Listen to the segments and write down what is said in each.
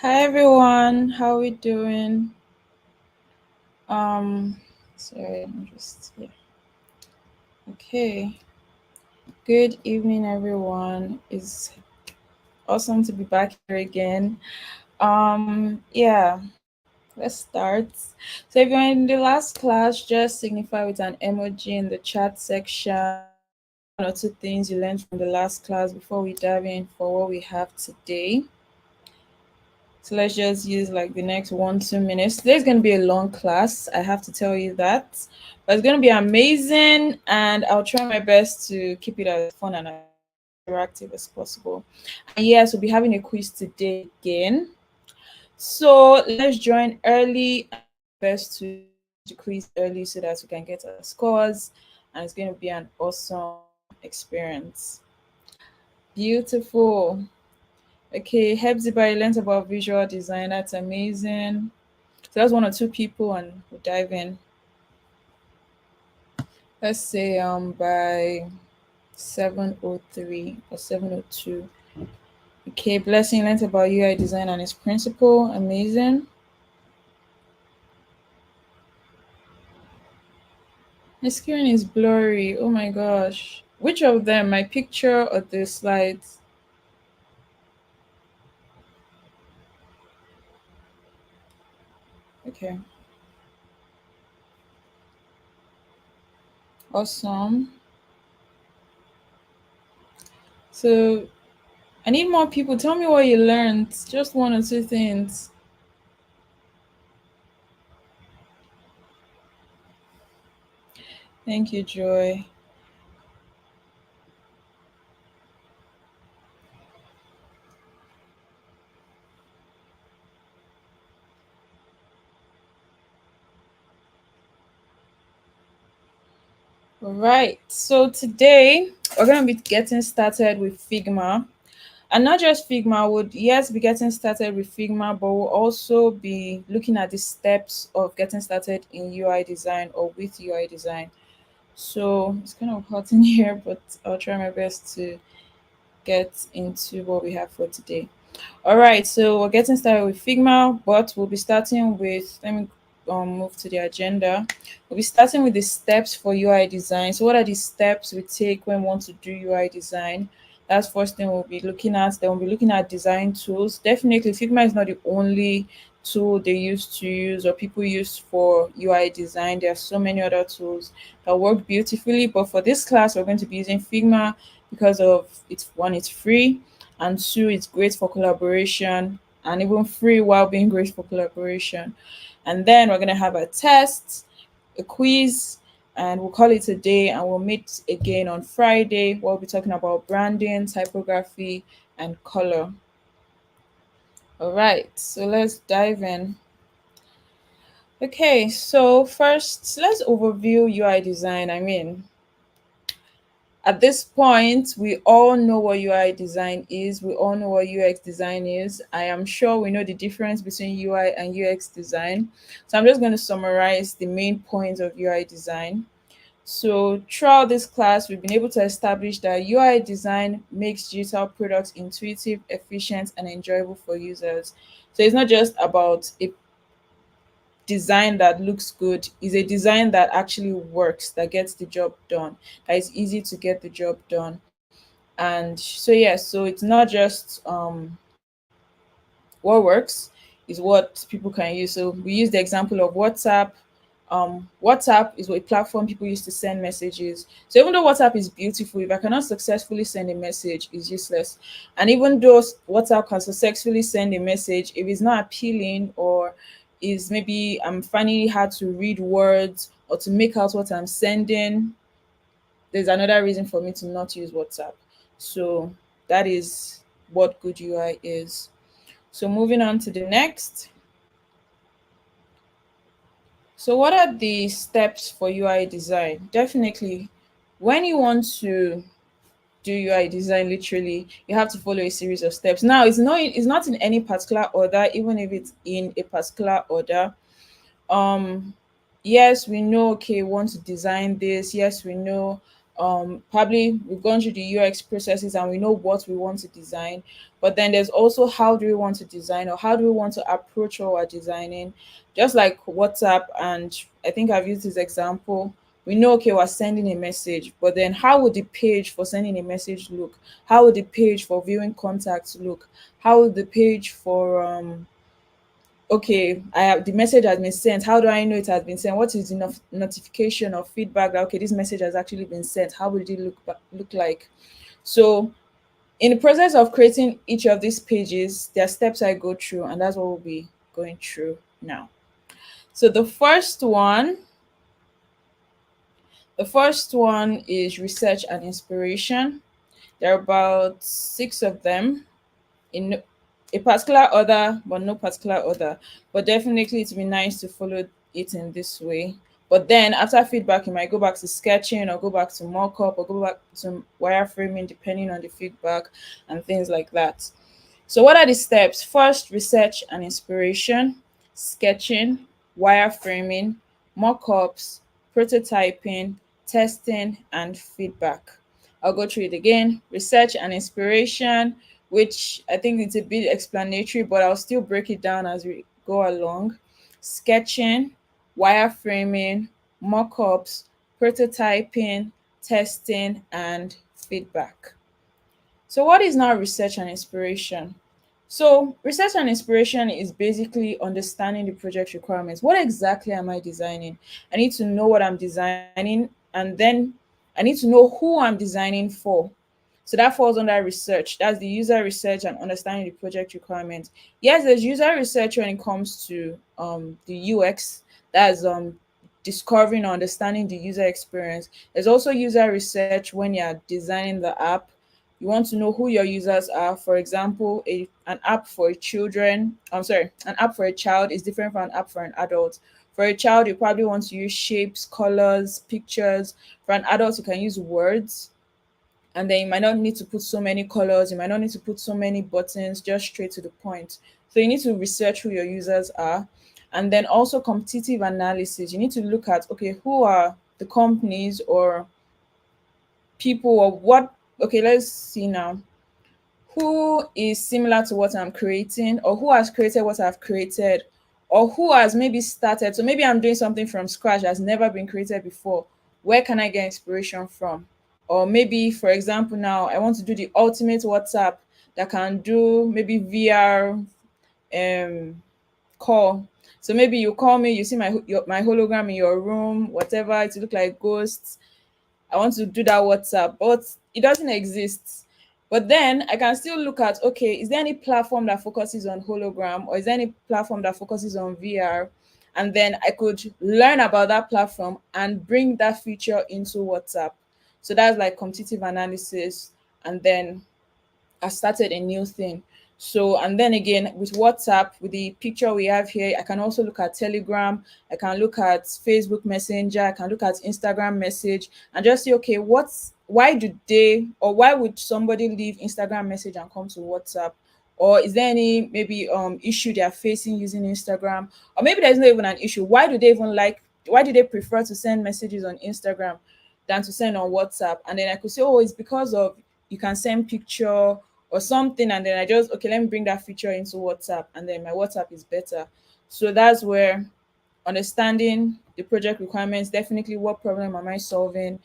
Hi everyone, how we doing? Um, sorry, I'm just yeah. Okay. Good evening, everyone. It's awesome to be back here again. Yeah, let's start. So if you're in the last class, just signify with an emoji in the chat section. One or two things you learned from the last class before we dive in for what we have today. So let's just use like the next 1-2 minutes. Today's going to be a long class. I have to tell you that. But it's going to be amazing. And I'll try my best to keep it as fun and as interactive as possible. And yes, we'll be having a quiz today again. So let's join early. Best to the quiz early so that we can get our scores. And it's going to be an awesome experience. Beautiful. Okay, Hebzibah, you learned about visual design. That's amazing. So that's one or two people, and we'll dive in. Let's say by 7:03 or 7:02. Okay, Blessing learned about UI design and its principle. Amazing. My screen is blurry. Oh my gosh. Which of them? My picture or the slides? Okay. Awesome. So I need more people. Tell me what you learned. Just one or two things. Thank you, Joy. All right. So today we're going to be getting started with Figma. And not just Figma, would yes be getting started with Figma, but we'll also be looking at the steps of getting started in UI design or with UI design. So it's kind of hot in here, but I'll try my best to get into what we have for today. All right, so we're getting started with Figma, but we'll be starting with, let me move to the agenda. We'll be starting with the steps for UI design. So what are the steps we take when we want to do UI design? That's first thing we'll be looking at. Then we'll be looking at design tools. Definitely Figma is not the only tool they used to use or people use for UI design. There are so many other tools that work beautifully, but for this class, we're going to be using Figma because of it's one, it's free, and two, it's great for collaboration, and even free while being great for collaboration. And then we're going to have a test, a quiz, and we'll call it a day, and we'll meet again on Friday. We'll be talking about branding, typography, and color. All right, so let's dive in. Okay, so first let's overview UI design. At this point, we all know what UI design is. We all know what UX design is. I am sure we know the difference between UI and UX design. So I'm just going to summarize the main points of UI design. So throughout this class, we've been able to establish that UI design makes digital products intuitive, efficient, and enjoyable for users. So it's not just about a design that looks good, is a design that actually works, that gets the job done, that is easy to get the job done. And so yeah, so it's not just what works, is what people can use. So we use the example of WhatsApp. WhatsApp is a platform people use to send messages. So even though WhatsApp is beautiful, if I cannot successfully send a message, it's useless. And even though WhatsApp can successfully send a message, if it's not appealing or is maybe I'm finding it hard to read words or to make out what I'm sending, there's another reason for me to not use WhatsApp. So that is what good UI is. So moving on to the next. So what are the steps for UI design? Definitely, when you want to do UI design, literally, you have to follow a series of steps. Now, it's not in any particular order, even if it's in a particular order. Um, yes, we know, okay, we want to design this. Yes, we know Probably we've gone through the UX processes and we know what we want to design, but then there's also how do we want to design, or how do we want to approach what we're designing. Just like WhatsApp, and I think I've used this example. We know, okay, we're sending a message, but then how would the page for sending a message look? How would the page for viewing contacts look? How would the page for okay, I have the message has been sent. How do I know it has been sent? What is the notification or feedback that okay, this message has actually been sent? How would it look like? So in the process of creating each of these pages, there are steps I go through, and that's what we'll be going through now. So the first one is research and inspiration. There are about six of them in a particular order, but no particular order. But definitely, it'd be nice to follow it in this way. But then, after feedback, you might go back to sketching, or go back to mockup, or go back to wireframing, depending on the feedback and things like that. So, what are the steps? First, research and inspiration, sketching, wireframing, mockups, prototyping, testing, and feedback. I'll go through it again. Research and inspiration, which I think it's a bit explanatory, but I'll still break it down as we go along. Sketching, wireframing, mockups, prototyping, testing, and feedback. So, what is now research and inspiration? So, research and inspiration is basically understanding the project requirements. What exactly am I designing? I need to know what I'm designing, and then I need to know who I'm designing for. So that falls under research. That's the user research and understanding the project requirements. Yes, there's user research when it comes to the UX. That's discovering or understanding the user experience. There's also user research when you're designing the app. You want to know who your users are. For example, an app for children, an app for a child is different from an app for an adult. For a child, you probably want to use shapes, colors, pictures. For an adult, you can use words, and then you might not need to put so many colors, you might not need to put so many buttons, just straight to the point. So you need to research who your users are. And then also competitive analysis. You need to look at, okay, who are the companies or people, or what, okay, let's see now, who is similar to what I'm creating, or who has created what I've created, or who has maybe started. So maybe I'm doing something from scratch that's never been created before. Where can I get inspiration from? Or maybe, for example, now I want to do the ultimate WhatsApp that can do maybe VR call. So maybe you call me, you see my hologram in your room, whatever, it look like ghosts. I want to do that WhatsApp, but it doesn't exist. But then I can still look at, okay, is there any platform that focuses on hologram, or is there any platform that focuses on VR? And then I could learn about that platform and bring that feature into WhatsApp. So that's like competitive analysis. And then I started a new thing. So, and then again, with WhatsApp, with the picture we have here, I can also look at Telegram, I can look at Facebook Messenger, I can look at Instagram message, and just say, okay, why do they, or why would somebody leave Instagram message and come to WhatsApp? Or is there any maybe issue they are facing using Instagram? Or maybe there's not even an issue. Why do they prefer to send messages on Instagram than to send on WhatsApp? And then I could say, oh, it's because of you can send picture or something, and then I just, okay, let me bring that feature into WhatsApp, and then my WhatsApp is better. So that's where understanding the project requirements, definitely what problem am I solving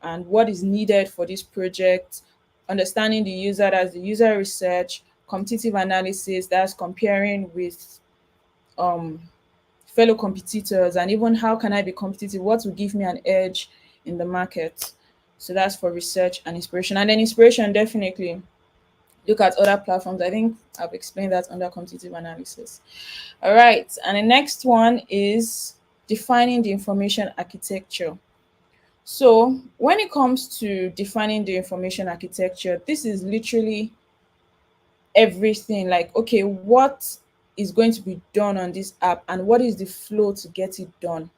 and what is needed for this project, understanding the user, that's the user research, competitive analysis, that's comparing with um fellow competitors, and even how can I be competitive, what will give me an edge in the market. So that's for research and inspiration. And then inspiration, definitely look at other platforms. I think I've explained that under competitive analysis. All right. And the next one is defining the information architecture. So when it comes to defining the information architecture, this is literally everything. Like, okay, what is going to be done on this app and what is the flow to get it done?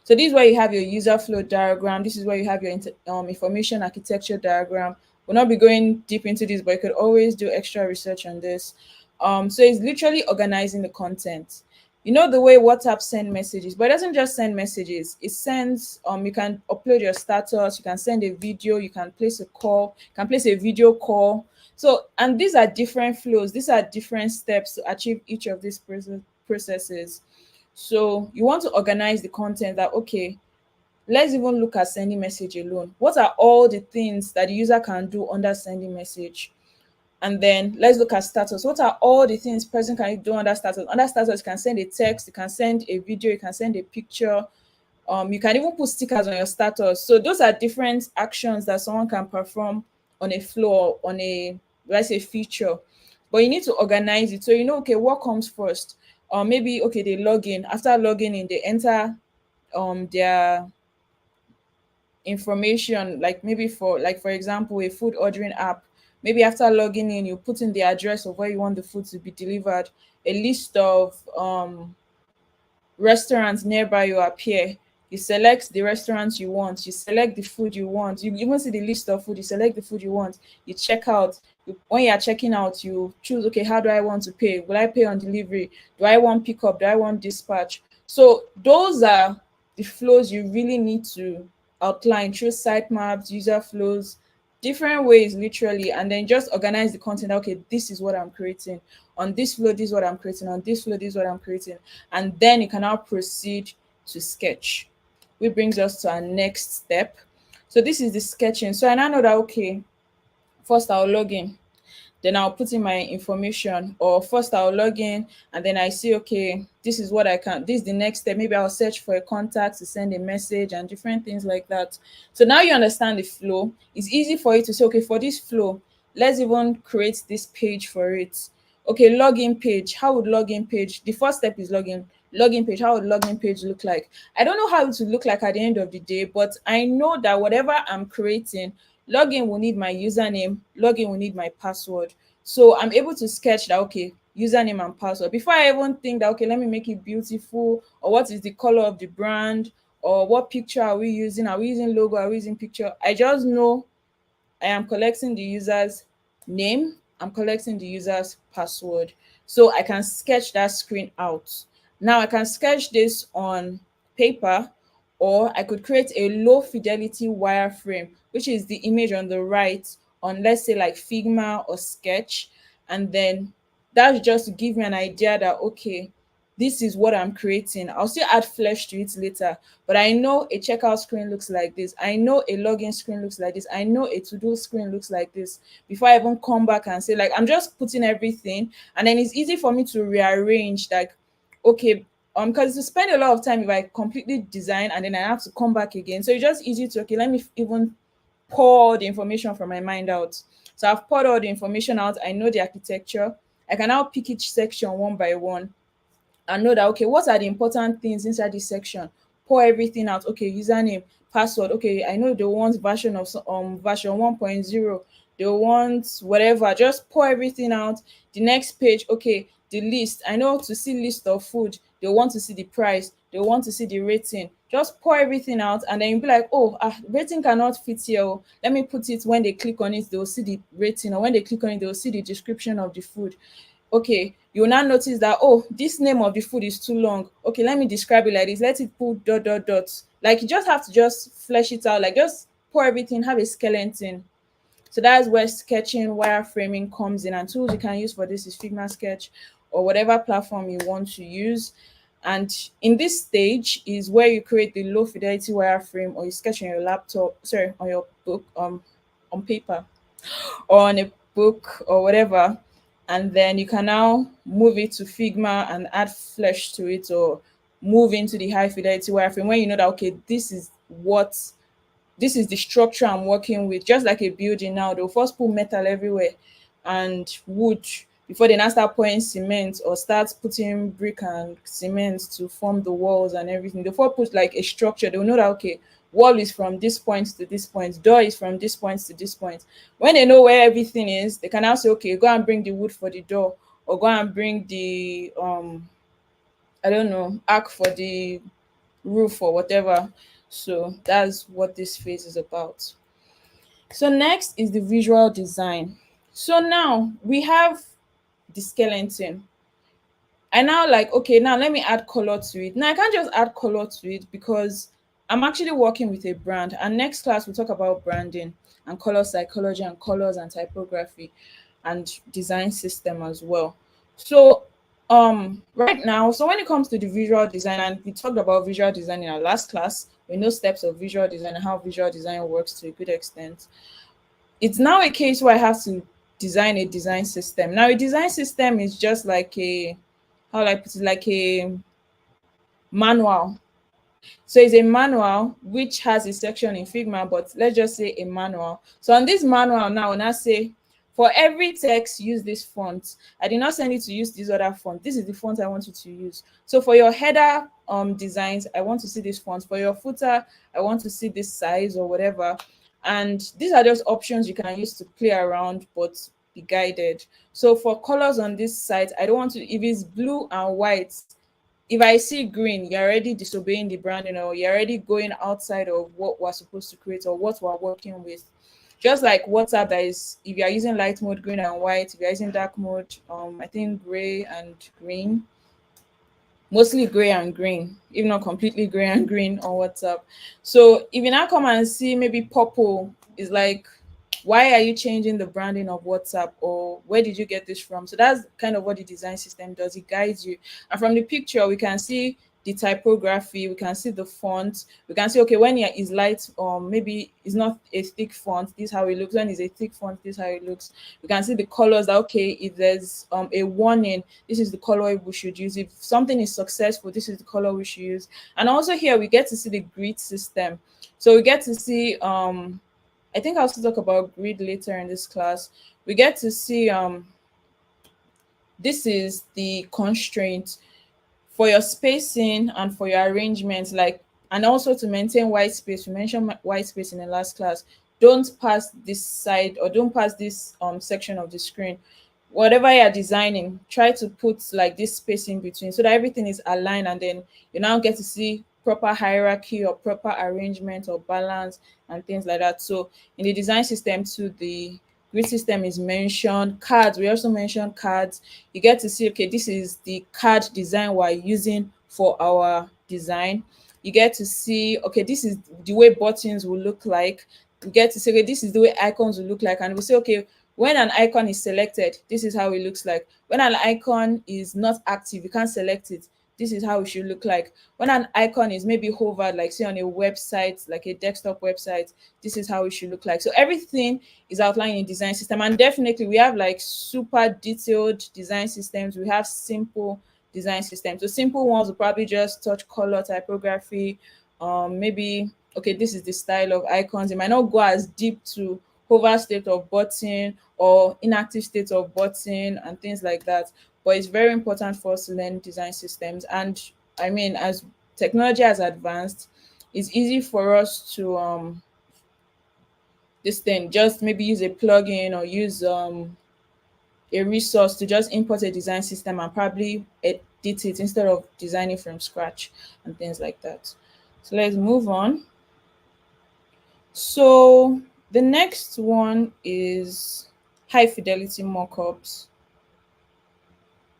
So this is where you have your user flow diagram. This is where you have your information architecture diagram. We'll not be going deep into this, but you could always do extra research on this. So it's literally organizing the content. You know the way WhatsApp send messages, but it doesn't just send messages. It sends you can upload your status, you can send a video, you can place a call, you can place a video call. So, and these are different flows, these are different steps to achieve each of these processes. So you want to organize the content that, okay, let's even look at sending message alone. What are all the things that the user can do under sending message? And then let's look at status. What are all the things person can do under status? Under status, you can send a text, you can send a video, you can send a picture, you can even put stickers on your status. So those are different actions that someone can perform on a flow, on a, let's say, feature. But you need to organize it so you know, okay, what comes first. Or maybe, okay, they log in. After logging in, they enter their information, like maybe for, like for example, a food ordering app. Maybe after logging in, you put in the address of where you want the food to be delivered, a list of restaurants nearby you appear. You select the restaurants you want, you select the food you want, you even see the list of food, you select the food you want, you check out. When you are checking out, you choose, okay, how do I want to pay? Will I pay on delivery? Do I want pickup? Do I want dispatch? So those are the flows you really need to outline through sitemaps, user flows, different ways literally, and then just organize the content. Okay, this is what I'm creating on this flow, this is what I'm creating on this flow, this is what I'm creating. And then you can now proceed to sketch, which brings us to our next step. So this is the sketching. So I now know that, okay, first I'll log in, then I'll put in my information, or first I'll log in and then I see, okay, this is what I can, this is the next step. Maybe I'll search for a contact to send a message and different things like that. So now you understand the flow. It's easy for you to say, okay, for this flow, let's even create this page for it. Okay, login page. How would login page? The first step is login. Login page. How would login page look like? I don't know how it would look like at the end of the day, but I know that whatever I'm creating, login will need my username, login will need my password. So I'm able to sketch that, okay, username and password. Before I even think that, okay, let me make it beautiful, or what is the color of the brand, or what picture are we using? Are we using logo? Are we using picture? I just know I am collecting the user's name, I'm collecting the user's password. So I can sketch that screen out. Now I can sketch this on paper, or I could create a low fidelity wireframe, which is the image on the right on, let's say, like Figma or Sketch. And then that's just to give me an idea that, okay, this is what I'm creating. I'll still add flesh to it later, but I know a checkout screen looks like this. I know a login screen looks like this. I know a to-do screen looks like this before I even come back and say, like, I'm just putting everything. And then it's easy for me to rearrange, like, okay, because to spend a lot of time if I completely design and then I have to come back again. So it's just easy to, okay, let me even pour the information from my mind out. So I've poured all the information out. I know the architecture. I can now pick each section one by one and know that, okay, what are the important things inside this section? Pour everything out. Okay, username, password. Okay, I know they want version of version 1.0. They want whatever. Just pour everything out. The next page, okay, the list. I know to see list of food, they want to see the price, they want to see the rating. Just pour everything out and then you'll be like, oh, rating cannot fit here. Oh. Let me put it, when they click on it, they'll see the rating, or when they click on it, they'll see the description of the food. Okay, you will now notice that, oh, this name of the food is too long. Okay, let me describe it like this. Let it put dot dot dot. Like, you just have to just flesh it out, like just pour everything, have a skeleton. So that's where sketching, wireframing comes in, and tools you can use for this is Figma Sketch or whatever platform you want to use. And in this stage is where you create the low fidelity wireframe, or you sketch on your laptop, sorry, on your book, on paper or on a book or whatever. And then you can now move it to Figma and add flesh to it, or move into the high fidelity wireframe when you know that, okay, this is the structure I'm working with. Just like a building now, they'll first put metal everywhere and wood before they now start pouring cement or start putting brick and cement to form the walls and everything. They first put like a structure. They'll know that, okay, wall is from this point to this point, door is from this point to this point. When they know where everything is, they can now say, okay, go and bring the wood for the door, or go and bring the I don't know, arc for the roof or whatever. So that's what this phase is about. So next is the visual design. So now we have the skeleton. I now like, okay, now let me add color to it. Now I can't just add color to it because I'm actually working with a brand. And next class we'll talk about branding and color psychology and colors and typography and design system as well. So right now, so when it comes to the visual design, and we talked about visual design in our last class, we know steps of visual design and how visual design works to a good extent. It's now a case where I have to design a design system. Now a design system is just like a, how do I put it, like a manual. So it's a manual which has a section in Figma, but let's just say a manual. So on this manual now, when I say for every text, use this font. I did not send you to use this other font. This is the font I want you to use. So for your header designs, I want to see this font. For your footer, I want to see this size or whatever. And these are just options you can use to play around, but be guided. So for colors on this site, I don't want to, if it's blue and white, if I see green, you're already disobeying the branding, or you're already going outside of what we're supposed to create or what we're working with. Just like WhatsApp, that is, if you're using light mode, green and white. If you're using dark mode, I think gray and green, mostly gray and green, if not completely gray and green on WhatsApp. So if you now come and see maybe purple, is like, why are you changing the branding of WhatsApp, or where did you get this from? So that's kind of what the design system does. It guides you. And from the picture, we can see the typography, we can see the font, we can see, okay, when it is light, maybe it's not a thick font, this is how it looks. When it's a thick font, this is how it looks. We can see the colors, that okay, if there's a warning, this is the color we should use. If something is successful, this is the color we should use. And also here we get to see the grid system. So we get to see I think I'll also talk about grid later in this class. We get to see this is the constraint for your spacing and for your arrangements, like, and also to maintain white space. We mentioned white space in the last class. Don't pass this side, or don't pass this section of the screen. Whatever you're designing, try to put like this space in between so that everything is aligned, and then you now get to see proper hierarchy or proper arrangement or balance and things like that. So in the design system too, the grid system is mentioned. Cards, we also mentioned cards. You get to see, okay, this is the card design we're using for our design. You get to see, okay, this is the way buttons will look like. You get to say, okay, this is the way icons will look like. And we say, okay, when an icon is selected, this is how it looks like. When an icon is not active, you can't select it, this is how it should look like. When an icon is maybe hovered, like say on a website, like a desktop website, this is how it should look like. So everything is outlined in design system. And definitely we have like super detailed design systems. We have simple design systems. So simple ones will probably just touch color, typography, maybe, okay, this is the style of icons. It might not go as deep to hover state of button or inactive state of button and things like that. But it's very important for us to learn design systems. And I mean, as technology has advanced, it's easy for us to this thing, just maybe use a plugin or use a resource to just import a design system and probably edit it instead of designing from scratch and things like that. So let's move on. So the next one is high fidelity mockups.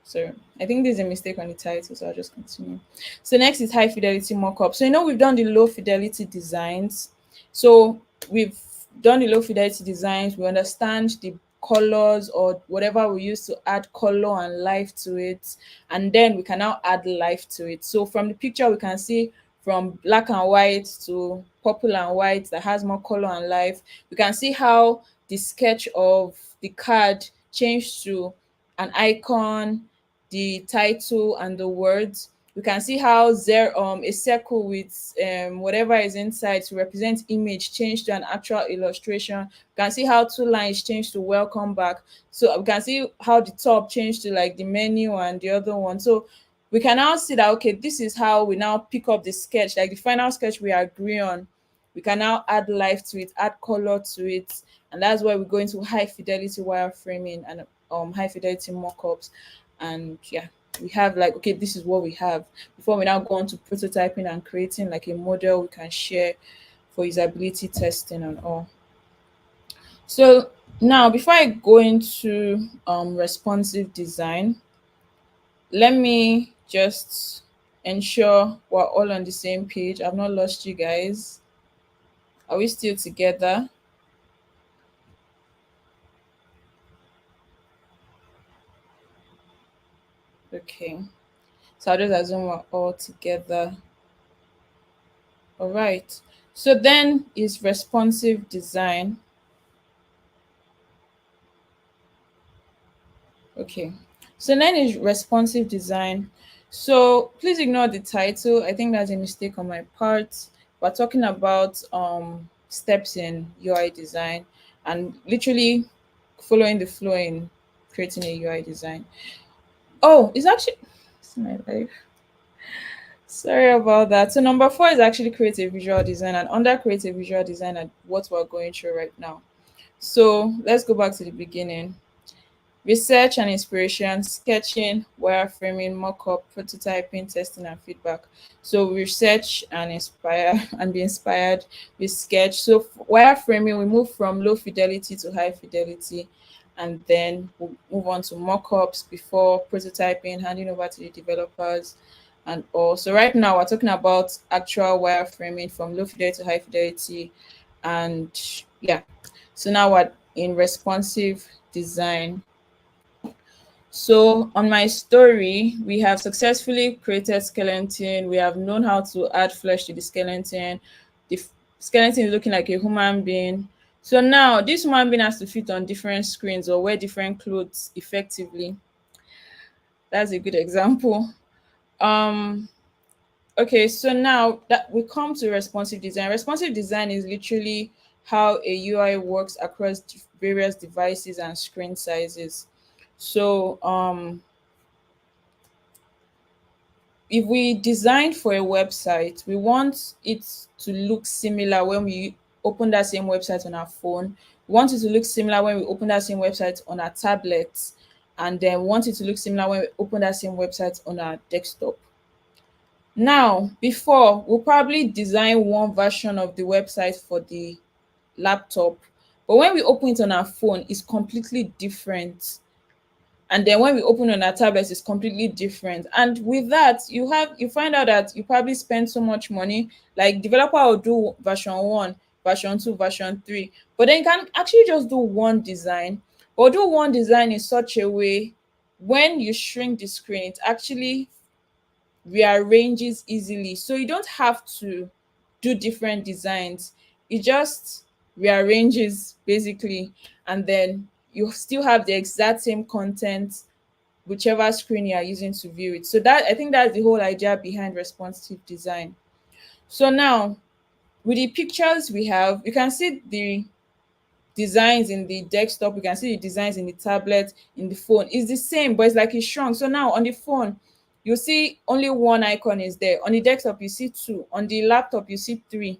So I think there's a mistake on the title, so I'll just continue. So next is high fidelity mockup. So we've done the low fidelity designs. So we've done the low fidelity designs. We understand the colors or whatever we use to add color and life to it, and then we can now add life to it. So from the picture we can see from black and white to purple and white that has more color and life. We can see how the sketch of the card changed to an icon, the title and the words. We can see how there a circle with whatever is inside to represent image changed to an actual illustration. We can see how two lines changed to welcome back. So we can see how the top changed to like the menu and the other one. So we can now see that, okay, this is how we now pick up the sketch, like the final sketch we agree on. We can now add life to it, add color to it, and that's why we go into high fidelity wireframing and high fidelity mockups. And yeah, we have like, okay, this is what we have before we now go on to prototyping and creating like a model we can share for usability testing and all. So now before I go into responsive design, Let me just ensure we're all on the same page. I've not lost you guys. Are we still together? Okay. So I'll just assume we're all together. All right. So then is responsive design. Okay. So then is responsive design. So please ignore the title. I think that's a mistake on my part. We're talking about steps in UI design and literally following the flow in creating a UI design. Oh, it's my life. Sorry about that. So number four is actually creative visual design, and under creative visual design are what we're going through right now. So let's go back to the beginning. Research and inspiration, sketching, wireframing, mock-up, prototyping, testing, and feedback. So we research and inspire and be inspired. We sketch. So wireframing, we move from low fidelity to high fidelity, and then we'll move on to mock-ups before prototyping, handing over to the developers, and all. So right now we're talking about actual wireframing from low fidelity to high fidelity, and yeah. So now we're in responsive design. So on my story, we have successfully created skeleton. We have known how to add flesh to the skeleton. Skeleton is looking like a human being. So now this human being has to fit on different screens or wear different clothes effectively. That's a good example. Um, okay, so now that we come to responsive design. Responsive design is literally how a UI works across various devices and screen sizes. So if we design for a website, we want it to look similar when we open that same website on our phone. We want it to look similar when we open that same website on our tablet, and then we want it to look similar when we open that same website on our desktop. Now, before we'll probably design one version of the website for the laptop, but when we open it on our phone, it's completely different, and then when we open on our tablets it's completely different. And with that you find out that you probably spend so much money, like developer will do version 1, version 2, version 3, but then you can actually just do one design, or do one design in such a way when you shrink the screen it actually rearranges easily, so you don't have to do different designs. It just rearranges basically, and then you still have the exact same content whichever screen you are using to view it. So that, I think that's the whole idea behind responsive design. So now with the pictures we have, you can see the designs in the desktop, you can see the designs in the tablet, in the phone. It's the same, but it's like it's shrunk. So now on the phone, you see only one icon is there. On the desktop, you see two. On the laptop, you see three.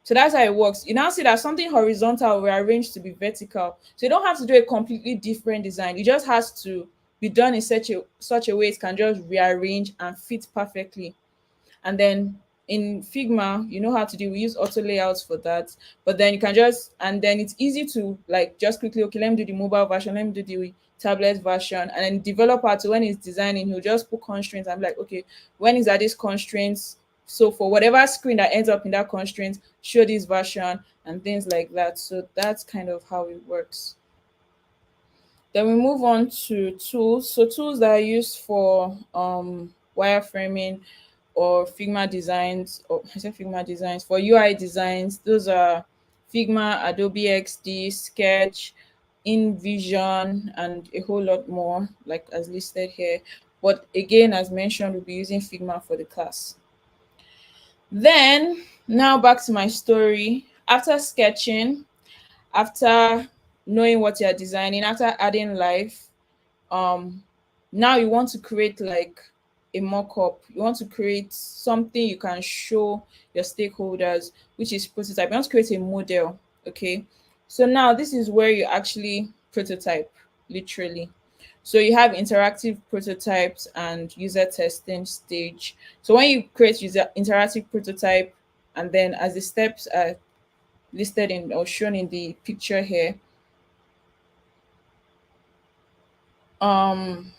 So that's how it works. You now see that something horizontal rearranged to be vertical. So you don't have to do a completely different design. It just has to be done in such a way it can just rearrange and fit perfectly. And then in Figma, you know how to do, we use auto layouts for that. But then you can just, and then it's easy to like just quickly, okay, let me do the mobile version, let me do the tablet version. And then developer to when he's designing, he'll just put constraints and be like, okay, when is at these constraints? So for whatever screen that ends up in that constraint, show this version and things like that. So that's kind of how it works. Then we move on to tools. So tools that are used for wireframing or Figma designs, or I said Figma designs, for UI designs, those are Figma, Adobe XD, Sketch, InVision, and a whole lot more, like as listed here. But again, as mentioned, we'll be using Figma for the class. Then, now back to my story. After sketching, after knowing what you're designing, after adding life, um now you want to create like a mock-up. You want to create something you can show your stakeholders, which is prototype. You want to create a model. Okay, so now this is where you actually prototype, literally. So you have interactive prototypes and user testing stage. So when you create user interactive prototype, and then as the steps are listed in or shown in the picture here, um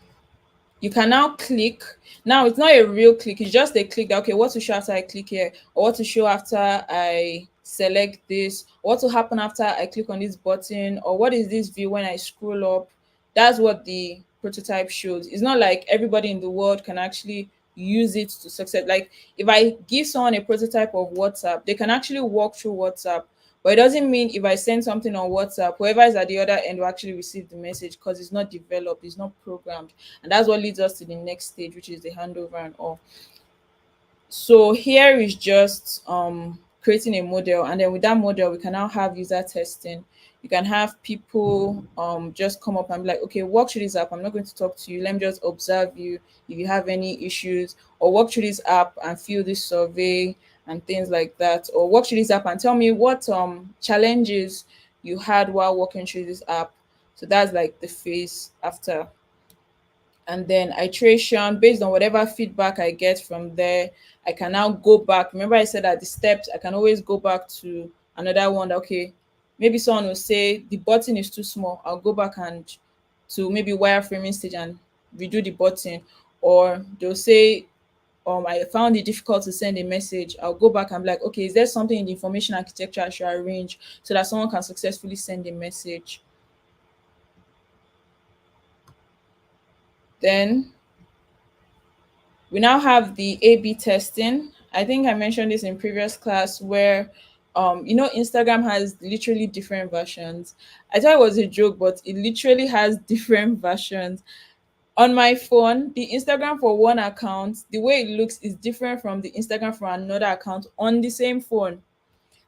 you can now click. Now it's not a real click, it's just a click that, okay, what to show after I click here, or what to show after I select this, or what will happen after I click on this button, or what is this view when I scroll up. That's what the prototype shows. It's not like everybody in the world can actually use it to success. Like if I give someone a prototype of WhatsApp, they can actually walk through WhatsApp, but it doesn't mean if I send something on WhatsApp, whoever is at the other end will actually receive the message, because it's not developed, it's not programmed. And that's what leads us to the next stage, which is the handover and all. So here is just creating a model, and then with that model we can now have user testing. You can have people just come up and be like, okay, walk through this app. I'm not going to talk to you, let me just observe you if you have any issues, or walk through this app and fill this survey and things like that, or walk through this app and tell me what challenges you had while walking through this app. So that's like the phase after. And then iteration based on whatever feedback I get from there. I can now go back. Remember, I said that the steps, I can always go back to another one. Okay, maybe someone will say the button is too small. I'll go back and to maybe wireframing stage and redo the button. Or they'll say, I found it difficult to send a message. I'll go back and be like, okay, is there something in the information architecture I should arrange so that someone can successfully send a message? Then we now have the A/B testing. I think I mentioned this in previous class where Instagram has literally different versions. I thought it was a joke, but it literally has different versions. On my phone, the Instagram for one account, the way it looks is different from the Instagram for another account on the same phone.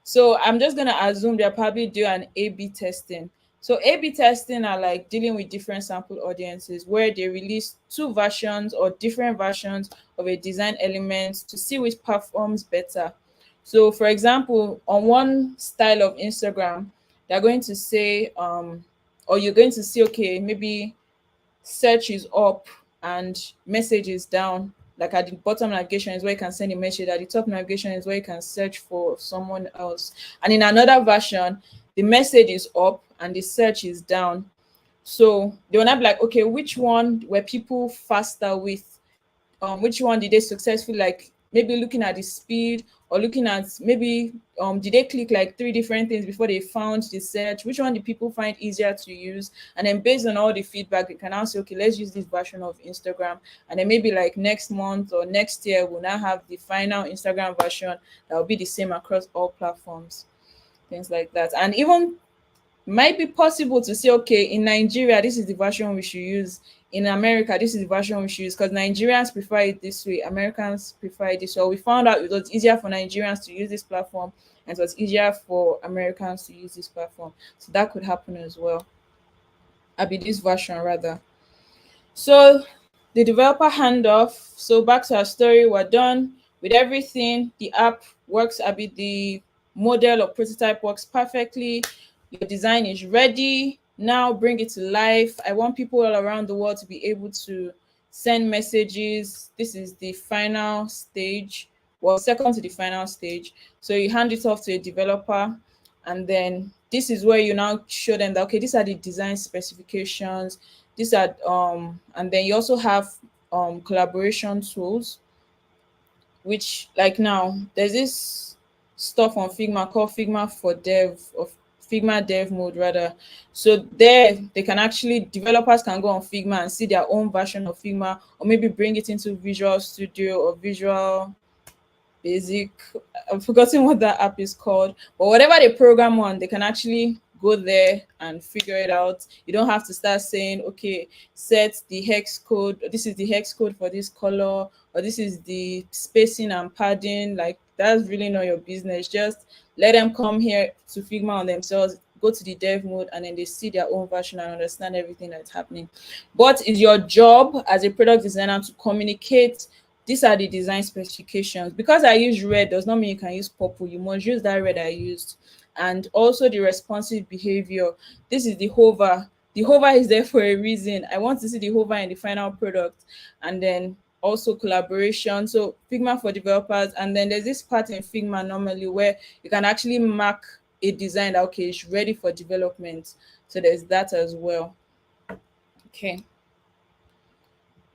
So I'm just gonna assume they'll probably do an A/B testing. So A/B testing are like dealing with different sample audiences where they release two versions or different versions of a design element to see which performs better. So for example, on one style of Instagram, they're going to say, or you're going to see, okay, maybe search is up and message is down. Like at the bottom navigation is where you can send a message. At the top navigation is where you can search for someone else. And in another version, the message is up and the search is down. So they will not be like, okay, which one were people faster with? Which one did they successfully, like maybe looking at the speed, or looking at maybe did they click like three different things before they found the search, which one did people find easier to use? And then based on all the feedback, you can now say, okay, let's use this version of Instagram. And then maybe like next month or next year we'll now have the final Instagram version that will be the same across all platforms, things like that. And even might be possible to say, okay, in Nigeria, this is the version we should use. In America, this is the version we should use, because Nigerians prefer it this way, Americans prefer it this way. So we found out it was easier for Nigerians to use this platform, and it was easier for Americans to use this platform. So that could happen as well. I'll be this version rather. So the developer handoff. So back to our story, we're done with everything. The app works, I mean the model or prototype works perfectly. Your design is ready. Now bring it to life. I want people all around the world to be able to send messages. This is the final stage. Well, second to the final stage. So you hand it off to a developer, and then this is where you now show them that, okay, these are the design specifications, these are and then you also have collaboration tools, which like now there's this stuff on Figma called Figma for Dev, or Figma Dev mode rather. So there they can actually, developers can go on Figma and see their own version of Figma, or maybe bring it into Visual Studio or Visual Basic. I've forgotten what that app is called, but whatever they program on, they can actually go there and figure it out. You don't have to start saying, okay, set the hex code, this is the hex code for this color, or this is the spacing and padding. Like that's really not your business. Just let them come here to Figma on themselves, go to the dev mode, and then they see their own version and understand everything that's happening. But it's your job as a product designer to communicate, these are the design specifications. Because I use red does not mean you can use purple. You must use that red I used. And also the responsive behavior. This is the hover. The hover is there for a reason. I want to see the hover in the final product. And then also collaboration. So Figma for developers. And then there's this part in Figma normally where you can actually mark a design that, okay, it's ready for development. So there's that as well. Okay.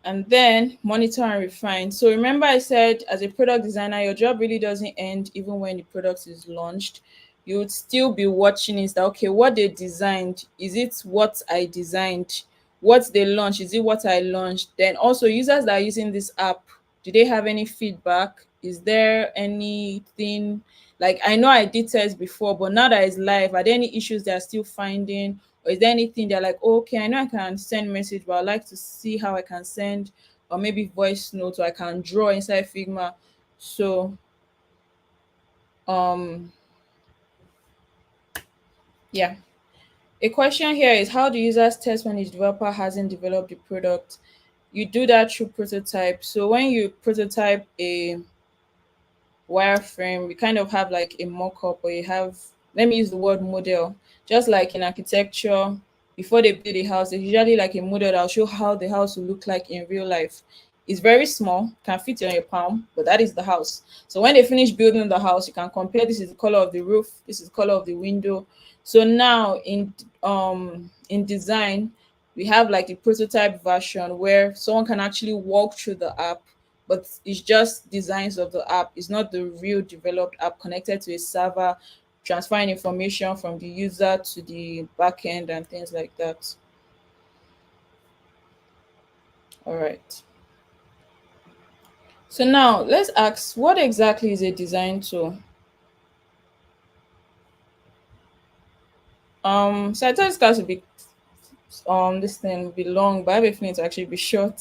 and then monitor and refine. So remember I said as a product designer, your job really doesn't end even when the product is launched. You would still be watching is that okay, what they designed, is it what I designed? What they launched, is it what I launched? Then also users that are using this app, do they have any feedback? Is there anything like I know I did test before, but now that it's live, are there any issues they are still finding? Or is there anything they're like, oh, okay, I know I can send message, but I'd like to see how I can send, or maybe voice notes, or I can draw inside Figma. So um yeah. A question here is, how do users test when the developer hasn't developed the product? You do that through prototype. So when you prototype a wireframe, we kind of have like a mock-up, or you have, let me use the word model, just like in architecture. Before they build a house, there's usually like a model that'll show how the house will look like in real life. It's very small, can fit on your palm, but that is the house. So when they finish building the house, you can compare, this is the color of the roof, this is the color of the window. So now in design, we have like the prototype version where someone can actually walk through the app, but it's just designs of the app. It's not the real developed app connected to a server, transferring information from the user to the backend and things like that. All right. So now let's ask, what exactly is a design tool? So I thought this class would be this thing will be long, but I have a feeling to actually be short.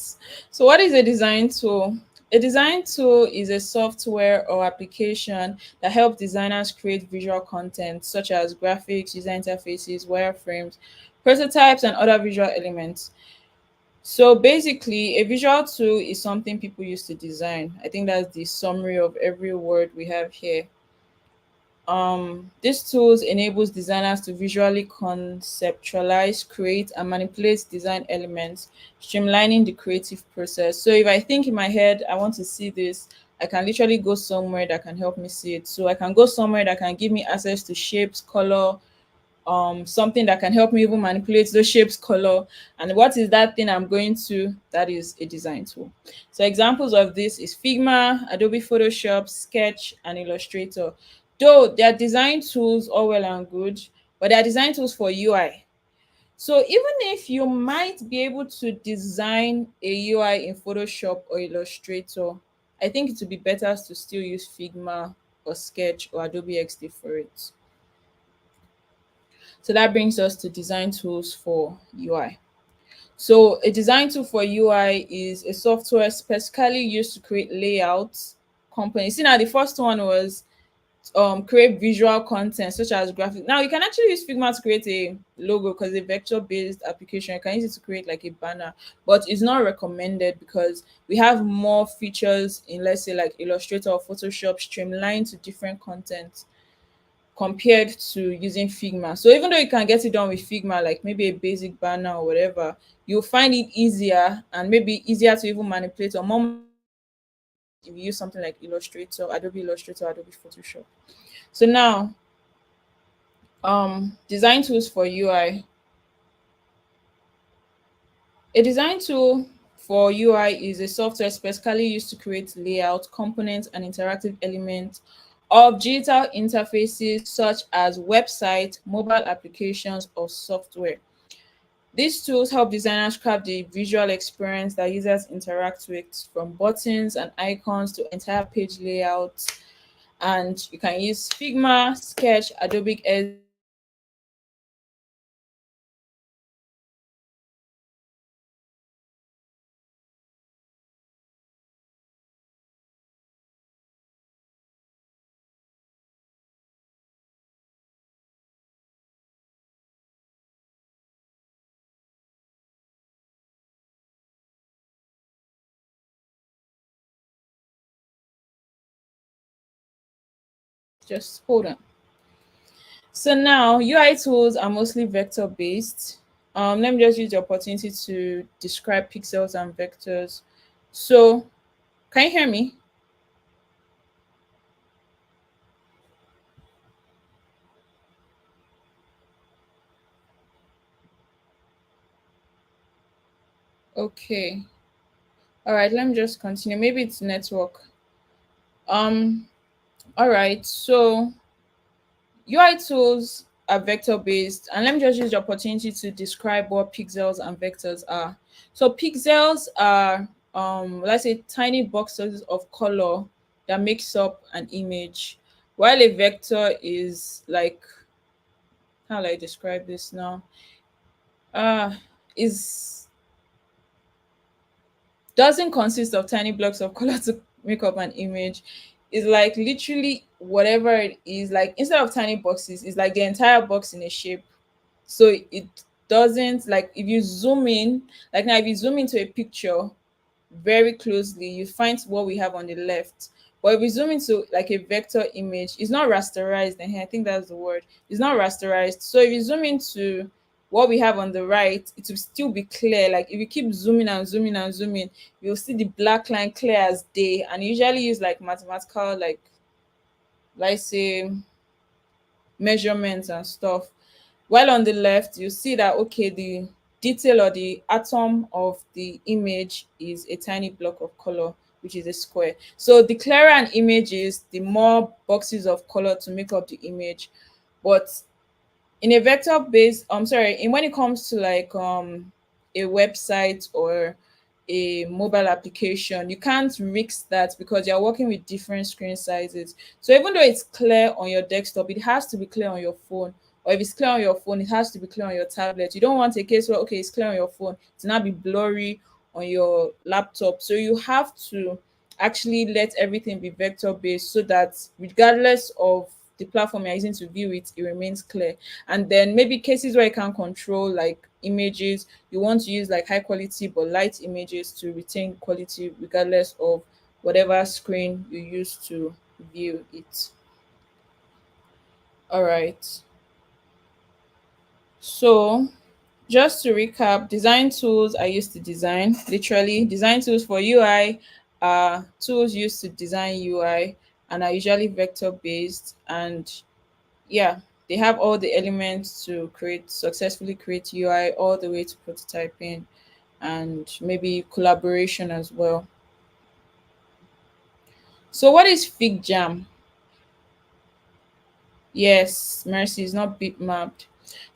So what is a design tool? A design tool is a software or application that helps designers create visual content such as graphics, user interfaces, wireframes, prototypes, and other visual elements. So basically, a visual tool is something people use to design. I think that's the summary of every word we have here. These tools enables designers to visually conceptualize, create, and manipulate design elements, streamlining the creative process. So if I think in my head, I want to see this, I can literally go somewhere that can help me see it. So I can go somewhere that can give me access to shapes, color, something that can help me even manipulate those shapes, color. And what is that thing I'm going to? That is a design tool. So examples of this is Figma, Adobe Photoshop, Sketch, and Illustrator. Though they are design tools, all well and good, but they are design tools for UI. So even if you might be able to design a UI in Photoshop or Illustrator, I think it would be better to still use Figma or Sketch or Adobe XD for it. So that brings us to design tools for UI. So a design tool for UI is a software specifically used to create layouts, components. See, now the first one was create visual content such as graphic. Now you can actually use Figma to create a logo because a vector based application. You can use it to create like a banner, but it's not recommended because we have more features in, let's say, like Illustrator or Photoshop, streamlined to different content compared to using Figma. So even though you can get it done with Figma, like maybe a basic banner or whatever, you'll find it easier and maybe easier to even manipulate or more if you use something like Illustrator, Adobe Photoshop. So now, design tools for UI. A design tool for UI is a software specifically used to create layout, components, and interactive elements of digital interfaces such as websites, mobile applications, or software. These tools help designers craft the visual experience that users interact with, from buttons and icons to entire page layouts. And you can use Figma, Sketch, Adobe S. Just hold on. So now UI tools are mostly vector based. Let me just use the opportunity to describe pixels and vectors. So can you hear me? Okay. All right, let me just continue. Maybe it's network. Um, all right. So UI tools are vector based, and let me just use the opportunity to describe what pixels and vectors are. So pixels are let's say tiny boxes of color that makes up an image, while a vector is like, how do I describe this now? Is doesn't consist of tiny blocks of color to make up an image. It's like literally whatever it is. Like instead of tiny boxes, it's like the entire box in a shape. So it doesn't, like if you zoom in, like now if you zoom into a picture very closely, you find what we have on the left. But if we zoom into like a vector image, it's not rasterized. And I think that's the word. It's not rasterized. So if you zoom into what we have on the right, it will still be clear. Like if you keep zooming and zooming and zooming, you'll see the black line clear as day. And usually use like mathematical, like let's say measurements and stuff. While on the left, you see that okay, the detail or the atom of the image is a tiny block of color, which is a square. So the clearer an image is, the more boxes of color to make up the image. But in a vector based, I'm sorry, in when it comes to like a website or a mobile application, you can't mix that because you're working with different screen sizes. So even though it's clear on your desktop, it has to be clear on your phone. Or if it's clear on your phone, it has to be clear on your tablet. You don't want a case where okay, it's clear on your phone to not be blurry on your laptop. So you have to actually let everything be vector based so that regardless of the platform you're using to view it, it remains clear. And then maybe cases where you can control like images, you want to use like high quality but light images to retain quality regardless of whatever screen you use to view it. All right. So just to recap, design tools are used to design. Literally, design tools for UI are tools used to design UI and are usually vector based. And yeah, they have all the elements to create successfully create UI all the way to prototyping and maybe collaboration as well. So what is FigJam? Yes, Mercy is not bitmapped.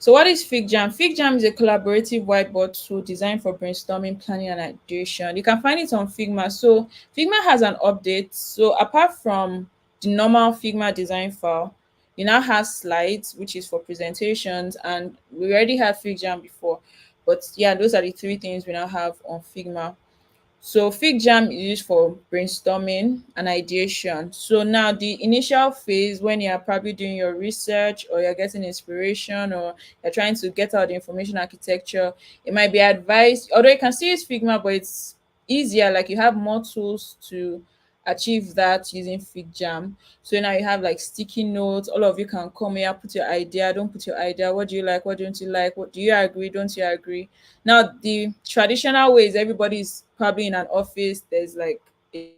So what is FigJam? FigJam is a collaborative whiteboard tool designed for brainstorming, planning, and ideation. You can find it on Figma. So Figma has an update. So apart from the normal Figma design file, you now have slides, which is for presentations, and we already had FigJam before. But yeah, those are the three things we now have on Figma. So FigJam is used for brainstorming and ideation. So now the initial phase when you're probably doing your research or you're getting inspiration or you're trying to get out the information architecture, it might be advised, although you can still use Figma, but it's easier, like you have more tools to achieve that using FigJam. So now you have like sticky notes, all of you can come here, put your idea, don't put your idea, what do you like, what don't you like, what do you agree, don't you agree? Now, the traditional way is everybody's probably in an office. There's like a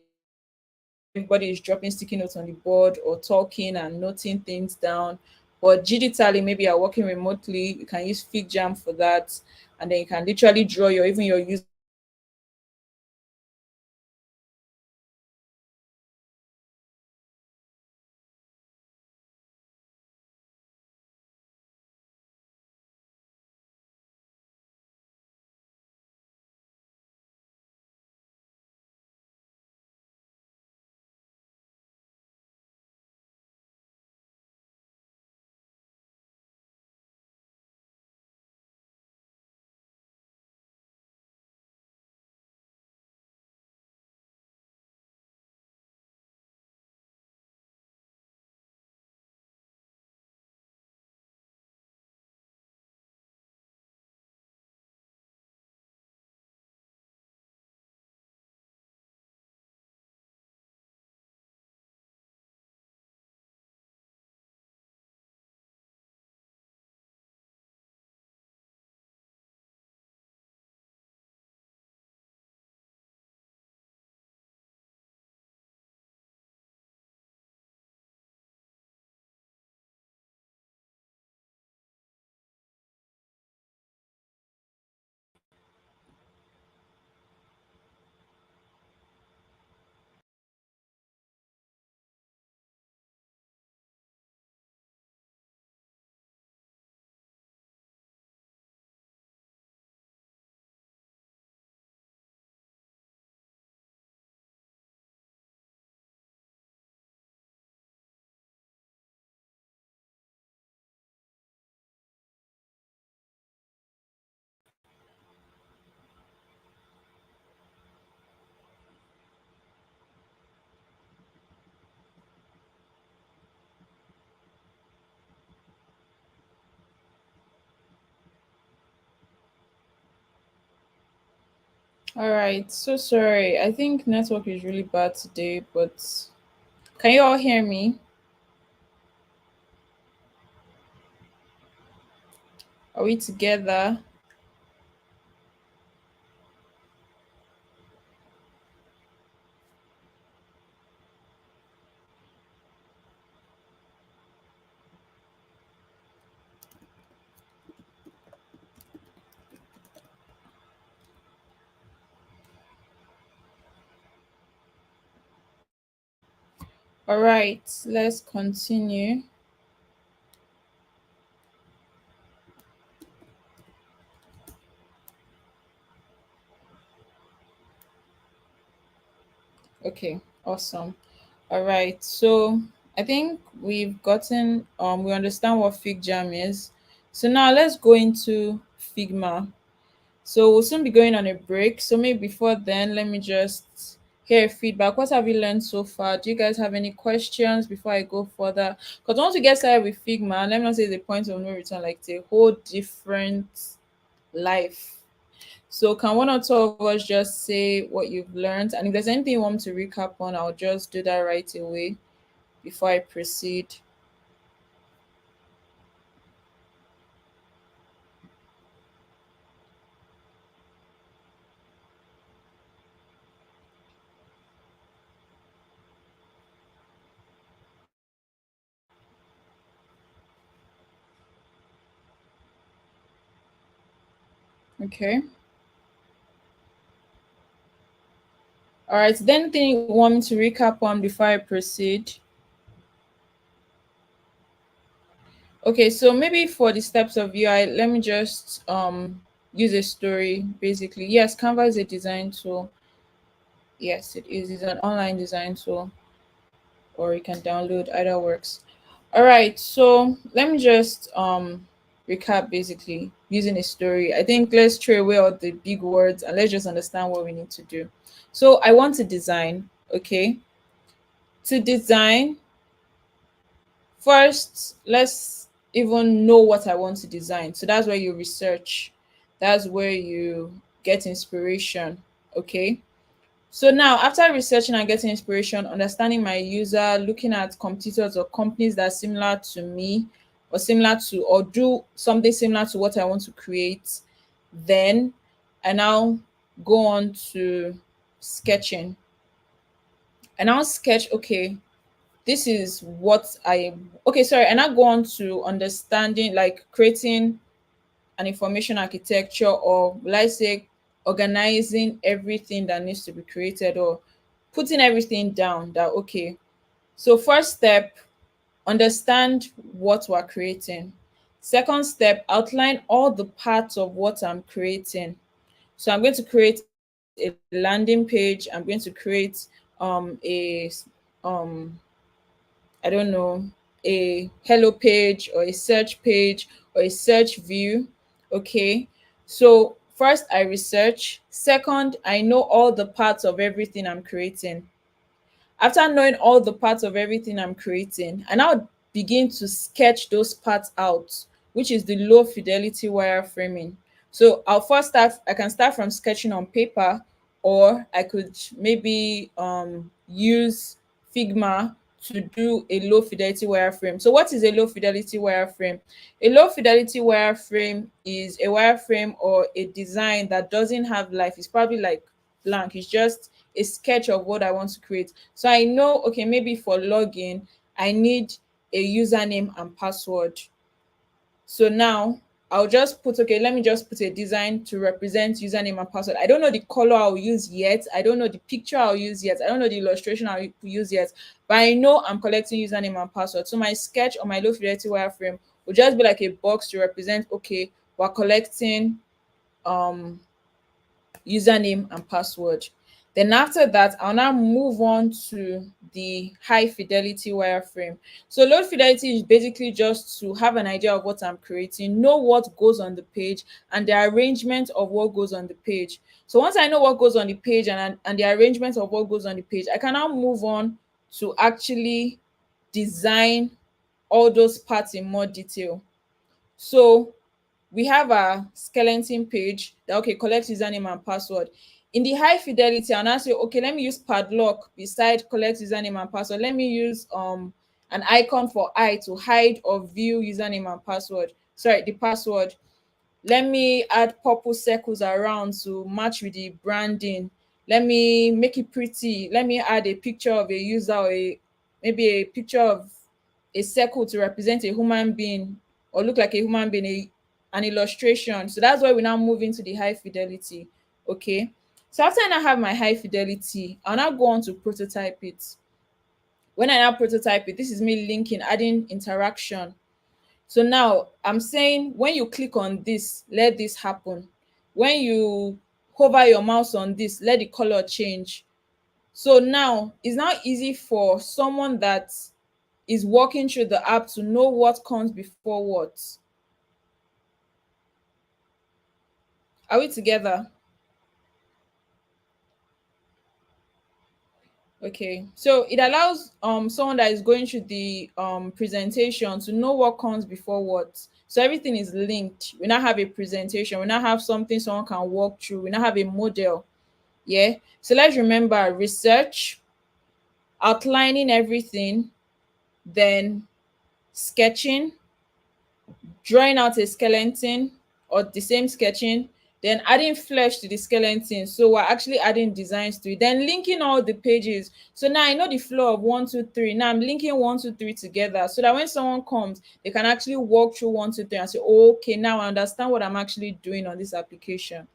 everybody is dropping sticky notes on the board or talking and noting things down. But digitally, maybe you're working remotely, you can use FigJam for that, and then you can literally draw your even your user All right, so sorry. I think network is really bad today, but can you all hear me? Are we together? All right, let's continue. Okay, awesome. All right, so I think we understand what FigJam is. So now let's go into Figma. So we'll soon be going on a break. So maybe before then, let me just hear feedback. What have you learned so far? Do you guys have any questions before I go further? Because once we get started with Figma, let me not say the point of no return, like it's a whole different life. So can one or two of us just say what you've learned? And if there's anything you want me to recap on, I'll just do that right away before I proceed. Okay. All right. Is there anything you want me to recap on before I proceed? Okay, so maybe for the steps of UI, let me just use a story basically. Yes, Canva is a design tool. Yes, it is. It's an online design tool, or you can download, either works. All right, so let me just recap basically using a story. I think let's throw away all the big words and let's just understand what we need to do. So I want to design, okay? To design, first, let's even know what I want to design. So that's where you research. That's where you get inspiration. Okay. So now, after researching and getting inspiration, understanding my user, looking at competitors or companies that are similar to me or similar to or do something similar to what I want to create, then I now go on to sketching. And I'll sketch, okay, this is what I okay, sorry, and I go on to understanding, like creating an information architecture, or let's say organizing everything that needs to be created, or putting everything down that okay. So first step, understand what we're creating. Second step, outline all the parts of what I'm creating. So I'm going to create a landing page. I'm going to create um I don't know, a hello page or a search page or a search view. Okay. So first I research. Second, I know all the parts of everything I'm creating. After knowing all the parts of everything I'm creating, I now begin to sketch those parts out, which is the low fidelity wireframing. So I can start from sketching on paper, or I could maybe use Figma to do a low fidelity wireframe. So what is a low fidelity wireframe? A low fidelity wireframe is a wireframe or a design that doesn't have life. It's probably like blank. It's just a sketch of what I want to create. So I know, okay, maybe for login, I need a username and password. So now I'll just put, okay, let me just put a design to represent username and password. I don't know the color I'll use yet. I don't know the picture I'll use yet. I don't know the illustration I'll use yet. But I know I'm collecting username and password. So my sketch on my low fidelity wireframe will just be like a box to represent, okay, we're collecting um username and password. Then after that, I'll now move on to the high fidelity wireframe. So low fidelity is basically just to have an idea of what I'm creating, know what goes on the page and the arrangement of what goes on the page. So once I know what goes on the page and the arrangement of what goes on the page, I can now move on to actually design all those parts in more detail. So we have a skeleton page that okay, collect username and password. In the high fidelity, I'll now say, okay, let me use padlock beside collect username and password. Let me use an icon for eye to hide or view username and password. Sorry, the password. Let me add purple circles around to match with the branding. Let me make it pretty. Let me add a picture of a user, or maybe a picture of a circle to represent a human being or look like a human being, an illustration. So that's why we now move into the high fidelity. Okay. So after I now have my high fidelity, I'll now go on to prototype it. When I now prototype it, this is me linking, adding interaction. So now I'm saying when you click on this, let this happen. When you hover your mouse on this, let the color change. So now it's now easy for someone that is walking through the app to know what comes before what. Are we together? Okay, so it allows someone that is going through the presentation to know what comes before what. So everything is linked. We now have a presentation, we now have something someone can walk through, we now have a model. Yeah, so let's remember research, outlining everything, then sketching, drawing out a skeleton or the same sketching, then adding flesh to the skeleton. So we're actually adding designs to it, then linking all the pages. So now I know the flow of 1, 2, 3. Now I'm linking 1, 2, 3 together so that when someone comes, they can actually walk through 1, 2, 3 and say, oh, okay, now I understand what I'm actually doing on this application.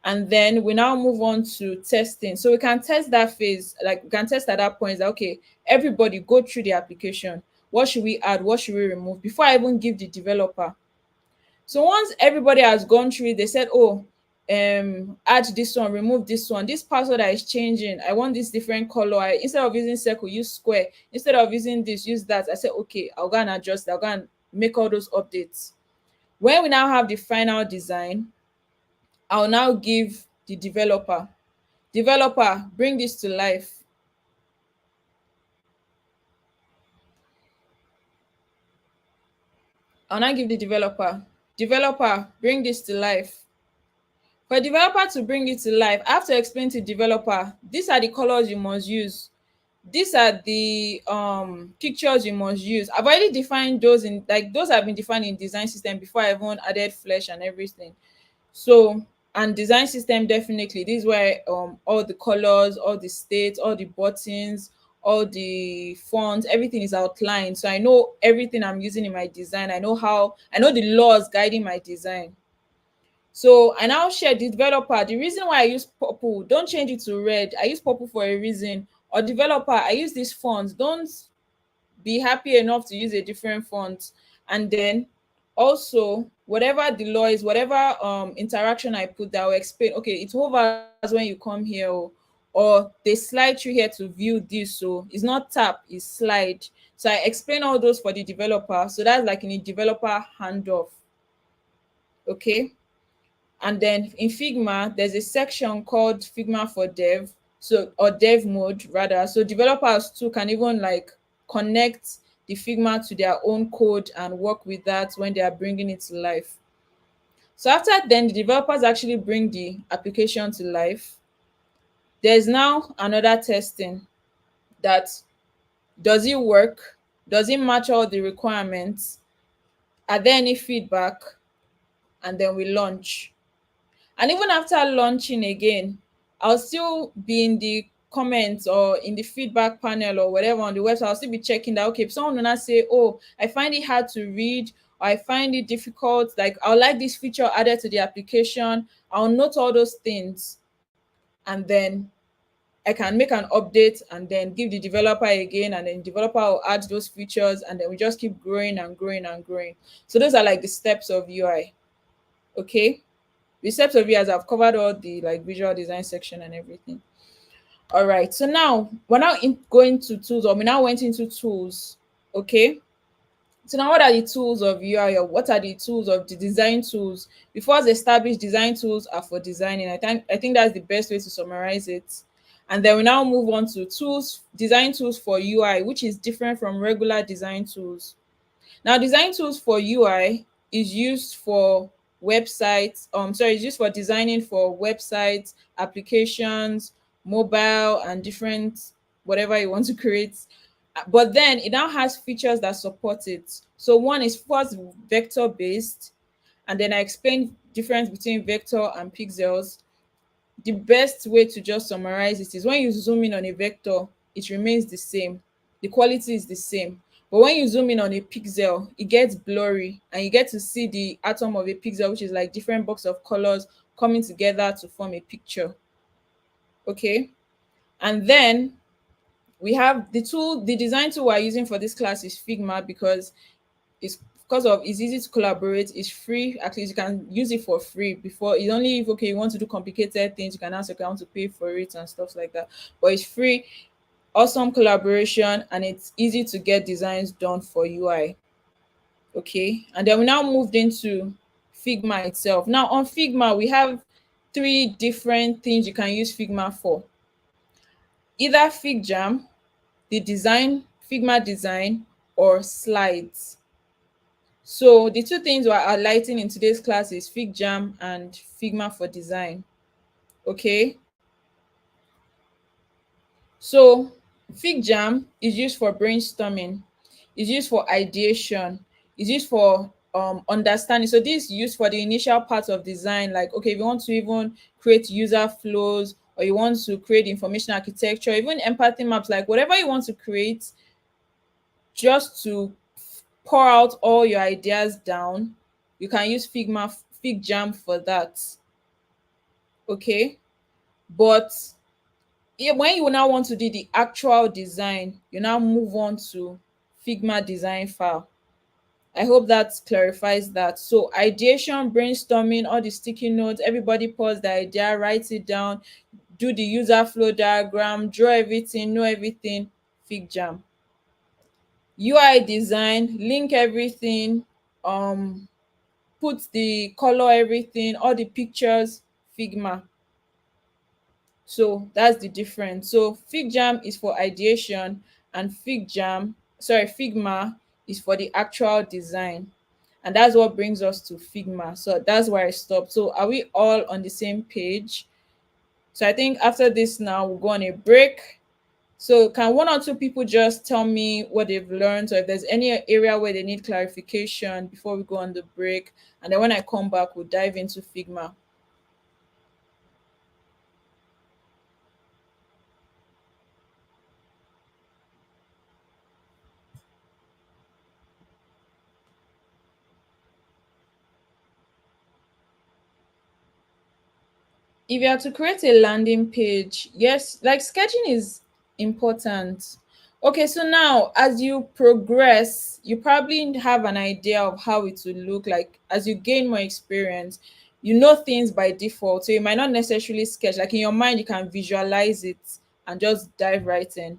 And then we now move on to testing. So we can test that phase, like we can test at that point that, okay, everybody go through the application. What should we add? What should we remove? Before I even give the developer. So once everybody has gone through it, they said, oh, add this one, remove this one. This password that is changing, I want this different color. Instead of using circle, use square. Instead of using this, use that. I said, okay, I'll go and adjust. I'll go and make all those updates. When we now have the final design, I'll now give the developer, bring this to life. I'll now give the developer, bring this to life. For developer to bring it to life, I have to explain to developer, these are the colors you must use. These are the pictures you must use. I've already defined those in, like, those have been defined in design system before I even added flesh and everything. So, and design system, definitely this is where all the colors, all the states, all the buttons, all the fonts, everything is outlined. So I know everything I'm using in my design. I know the laws guiding my design. So I now share the developer. The reason why I use purple, don't change it to red. I use purple for a reason. Or developer, I use this font. Don't be happy enough to use a different font. And then also whatever the law is, whatever interaction I put, that will explain, okay, it hovers when you come here, or they slide through here to view this. So it's not tap, it's slide. So I explain all those for the developer. So that's like in a developer handoff. Okay. And then in Figma, there's a section called Figma for Dev, so, or Dev mode rather. So developers too can even like connect the Figma to their own code and work with that when they are bringing it to life. So after then, the developers actually bring the application to life. There's now another testing, that does it work? Does it match all the requirements? Are there any feedback? And then we launch. And even after launching again, I'll still be in the comments or in the feedback panel or whatever on the website. I'll still be checking that, okay, if someone will not say, oh, I find it hard to read, or I find it difficult, like I'll like this feature added to the application, I'll note all those things. And then I can make an update and then give the developer again, and then developer will add those features, and then we just keep growing and growing and growing. So those are like the steps of UI. Okay. The steps of it, as I've covered all the like visual design section and everything. All right, so now we're now going to tools, or we now went into tools. Okay, so now what are the tools of UI, or what are the tools of the design tools? Before us establish, design tools are for designing. I think that's the best way to summarize it. And then we now move on to tools, design tools for UI, which is different from regular design tools. Now, design tools for UI is used for websites. Sorry, it's used for designing for websites, applications, mobile, and different whatever you want to create. But then it now has features that support it. So one is first vector based, and then I explained difference between vector and pixels. The best way to just summarize it is when you zoom in on a vector, it remains the same. The quality is the same. But when you zoom in on a pixel, it gets blurry and you get to see the atom of a pixel, which is like different box of colors coming together to form a picture. Okay. And then we have the design tool we're using for this class is Figma it's because of it's easy to collaborate, it's free. At least you can use it for free. Before it's only if okay you want to do complicated things, you can ask your account to pay for it and stuff like that. But it's free, awesome collaboration, and it's easy to get designs done for UI. Okay, and then we now moved into Figma itself. Now on Figma, we have three different things you can use Figma for. Either FigJam, the design, Figma design, or slides. So the two things we're highlighting in today's class is FigJam and Figma for design. Okay. So FigJam is used for brainstorming, is used for ideation, is used for understanding. So this is used for the initial part of design. Like, okay, if you want to even create user flows, or you want to create information architecture, even empathy maps, like whatever you want to create, just to pour out all your ideas down, you can use FigJam for that. Okay. But when you now want to do the actual design, you now move on to Figma design file. I hope that clarifies that. So ideation, brainstorming, all the sticky notes, everybody pause the idea, write it down, do the user flow diagram, draw everything, know everything, FigJam. UI design, link everything, um put the color, everything, all the pictures, Figma. So that's the difference. So FigJam is for ideation, and Figma is for the actual design. And that's what brings us to Figma. So that's where I stopped. So are we all on the same page? So I think after this now we'll go on a break. So can one or two people just tell me what they've learned, or if there's any area where they need clarification before we go on the break? And then when I come back, we'll dive into Figma. If you are to create a landing page, yes, like sketching is important. Okay, so now as you progress, you probably have an idea of how it will look like as you gain more experience. You know things by default, so you might not necessarily sketch. Like in your mind, you can visualize it and just dive right in.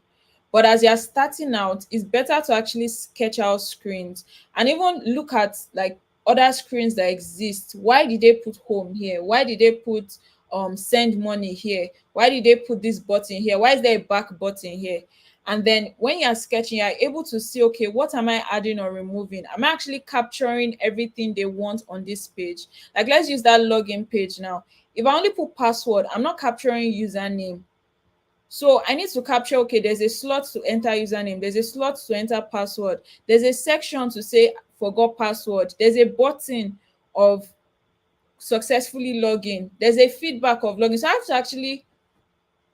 But as you're starting out, it's better to actually sketch out screens and even look at like other screens that exist. Why did they put home here? Why did they put send money here? Why did they put this button here? Why is there a back button here? And then when you're sketching, you're able to see, okay, what am I adding or removing? Am I actually capturing everything they want on this page? Like, let's use that login page now. If I only put password, I'm not capturing username. So I need to capture, okay, there's a slot to enter username, there's a slot to enter password, there's a section to say forgot password, there's a button of successfully login, there's a feedback of login. So I have to actually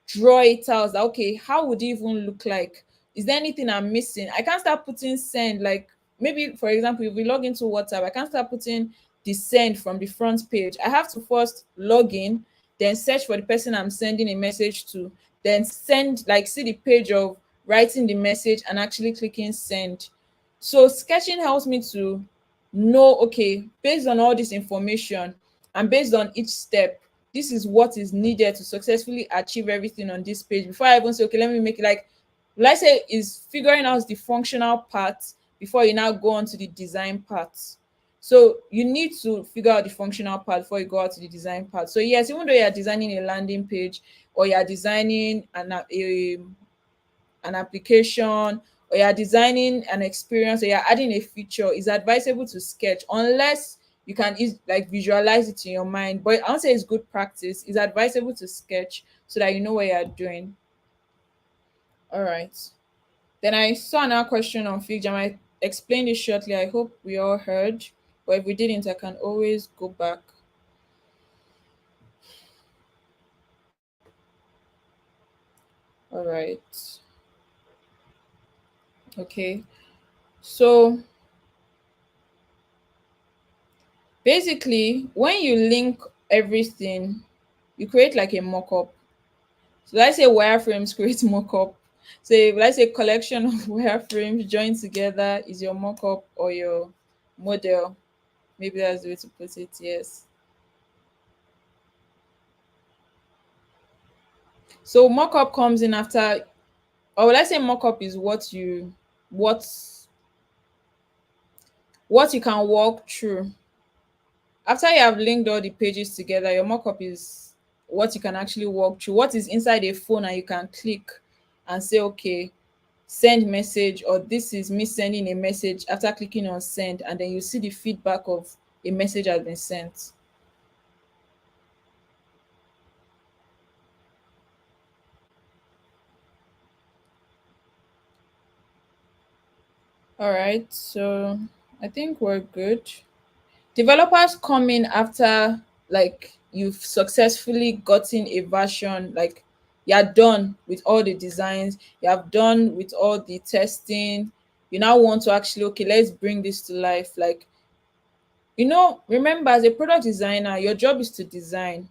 draw it out that okay, how would it even look like? Is there anything I'm missing? I can't start putting send, like maybe for example, if we log into WhatsApp, I can't start putting the send from the front page. I have to first log in, then search for the person I'm sending a message to, then send, like see the page of writing the message and actually clicking send. So sketching helps me to know, okay, based on all this information and based on each step, this is what is needed to successfully achieve everything on this page. Before I even say, okay, let me make it like, let's say is figuring out the functional part before you now go on to the design part. So you need to figure out the functional part before you go out to the design part. So yes, even though you're designing a landing page or you're designing an application or you're designing an experience or you're adding a feature, it's advisable to sketch unless you can like visualize it in your mind. But I won't say it's good practice. It's advisable to sketch so that you know what you're doing. All right. Then I saw another question on FigJam. I explained it shortly. I hope we all heard. But if we didn't, I can always go back. All right. Okay. So basically, when you link everything, you create like a mock-up. So let's say wireframes create mock-up. So let's say collection of wireframes joined together is your mock-up or your model. Maybe that's the way to put it. Yes. So mock-up comes in after, or let's say mock-up is what what you can walk through. After you have linked all the pages together, your mockup is what you can actually walk through, what is inside a phone, and you can click and say, okay, send message, or this is me sending a message after clicking on send, and then you see the feedback of a message has been sent. All right, so I think we're good. Developers come in after like you've successfully gotten a version, like you're done with all the designs, you have done with all the testing. You now want to actually, okay, let's bring this to life. Like, remember, as a product designer, your job is to design.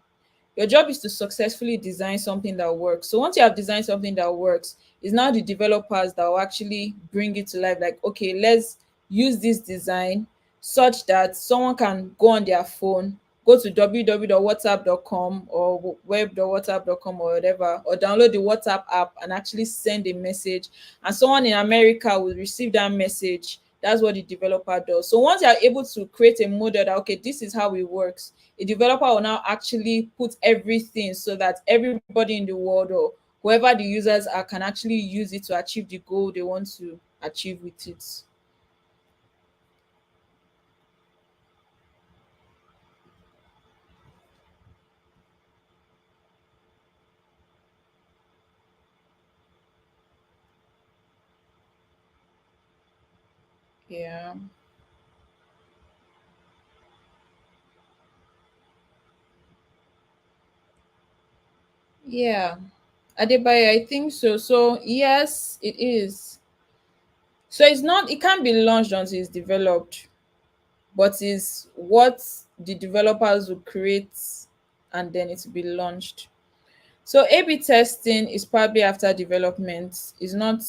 Your job is to successfully design something that works. So once you have designed something that works, it's now the developers that will actually bring it to life. Like, okay, let's use this design such that someone can go on their phone, go to www.whatsapp.com or web.whatsapp.com or whatever, or download the WhatsApp app and actually send a message. And someone in America will receive that message. That's what the developer does. So once you are able to create a model that, okay, this is how it works, a developer will now actually put everything so that everybody in the world, or whoever the users are, can actually use it to achieve the goal they want to achieve with it. Yeah. Yeah. Adebayo, I think so. So yes, it is. So it can't be launched until it's developed, but is what the developers will create and then it will be launched. So A/B testing is probably after development. Is not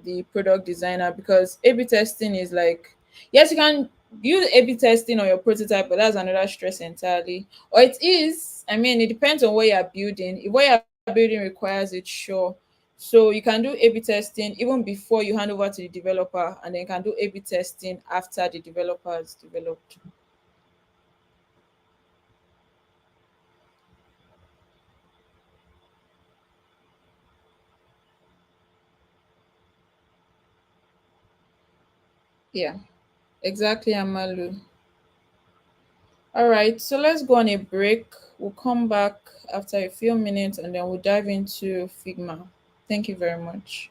the product designer, because A/B testing is like, yes, you can use A/B testing on your prototype, but that's another stress entirely. Or it is, I mean, it depends on what you're building. If what you're building requires it, sure. So you can do A/B testing even before you hand over to the developer, and then you can do A/B testing after the developer has developed. Yeah, exactly, Amalu. All right, so let's go on a break. We'll come back after a few minutes and then we'll dive into Figma. Thank you very much.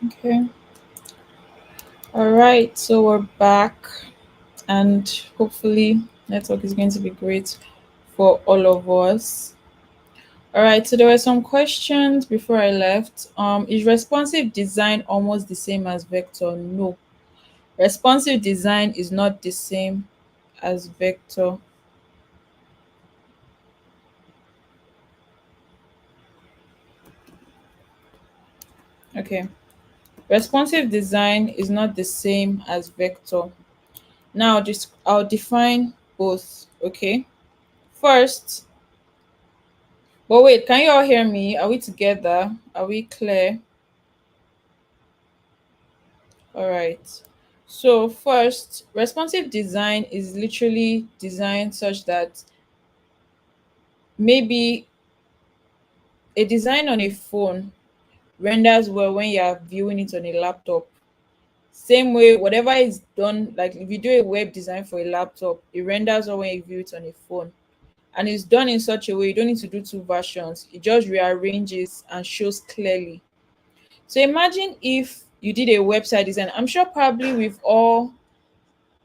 Okay. All right. So we're back, and hopefully, network is going to be great for all of us. All right. So there were some questions before I left. Is responsive design almost the same as vector? No. Responsive design is not the same as vector. Okay. Responsive design is not the same as vector. Now, just I'll define both. Okay. First, but wait, can you all hear me? Are we together? Are we clear? All right. So, first, responsive design is literally designed such that maybe a design on a phone renders well when you are viewing it on a laptop. Same way, whatever is done, like if you do a web design for a laptop, it renders well when you view it on a phone. And it's done in such a way you don't need to do two versions, it just rearranges and shows clearly. So imagine if you did a website design. I'm sure probably we've all,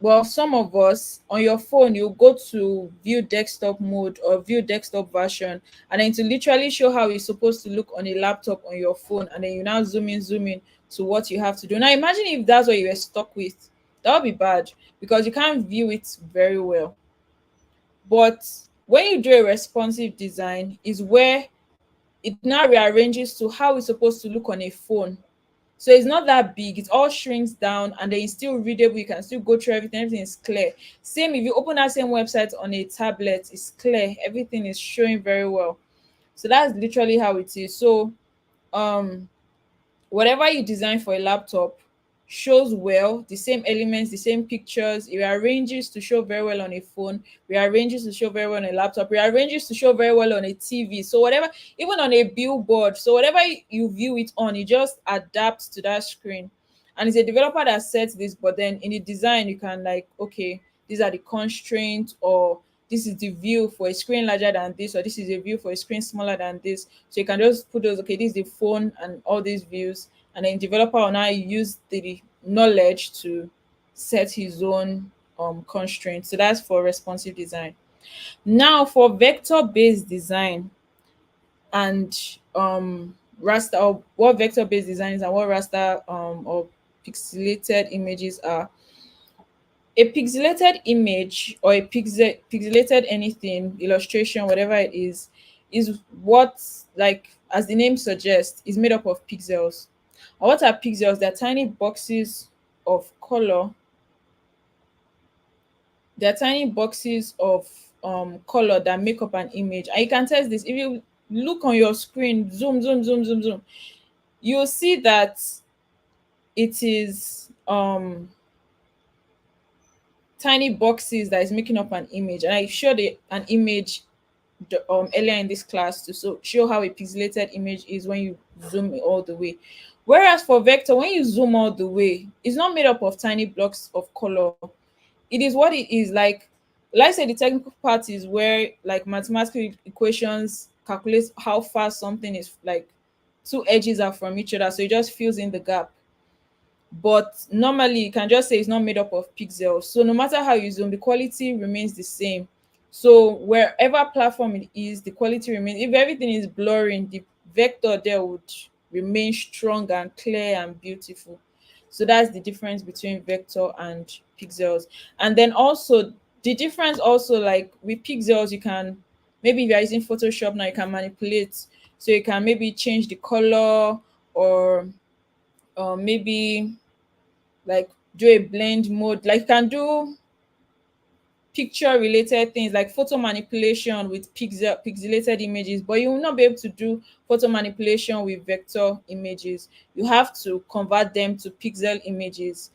well, some of us on your phone, you go to view desktop mode or view desktop version, and then to literally show how it's supposed to look on a laptop on your phone, and then you now zoom in to what you have to do. Now imagine if that's what you were stuck with. That would be bad because you can't view it very well. But when you do a responsive design, is where it now rearranges to how it's supposed to look on a phone. So it's not that big, it all shrinks down and then it's still readable. You can still go through everything, everything is clear. Same if you open that same website on a tablet, it's clear, everything is showing very well. So that's literally how it is. So um whatever you design for a laptop shows well, the same elements, the same pictures, it rearranges to show very well on a phone, rearranges to show very well on a laptop, rearranges to show very well on a TV. So whatever, even on a billboard, so whatever you view it on, it just adapts to that screen. And it's a developer that sets this, but then in the design you can like, okay, these are the constraints, or this is the view for a screen larger than this, or this is a view for a screen smaller than this. So you can just put those, okay, this is the phone and all these views, and then developer will now use the knowledge to set his own constraints. So that's for responsive design. Now for vector based design and raster, or what vector based design is and what raster or pixelated images are. A pixelated image or a pixelated anything, illustration, whatever it is what, like as the name suggests, is made up of pixels. And what are pixels? They're tiny boxes of color. They're tiny boxes of color that make up an image. And you can test this if you look on your screen, zoom, you'll see that it is tiny boxes that is making up an image. And I showed an image earlier in this class to show how a pixelated image is when you zoom all the way. Whereas for vector, when you zoom all the way, it's not made up of tiny blocks of color. It is what it is. Like I said, the technical part is where like mathematical equations calculate how far something is, like two edges are from each other, so it just fills in the gap. But normally you can just say it's not made up of pixels. So no matter how you zoom, the quality remains the same. So wherever platform it is, the quality remains. If everything is blurring, the vector there would remain strong and clear and beautiful. So that's the difference between vector and pixels. And then also the difference also, like with pixels, you can, maybe if you're using Photoshop now, you can manipulate. So you can maybe change the color, or maybe like do a blend mode, like you can do picture related things like photo manipulation with pixelated images, but you will not be able to do photo manipulation with vector images. You have to convert them to pixel images.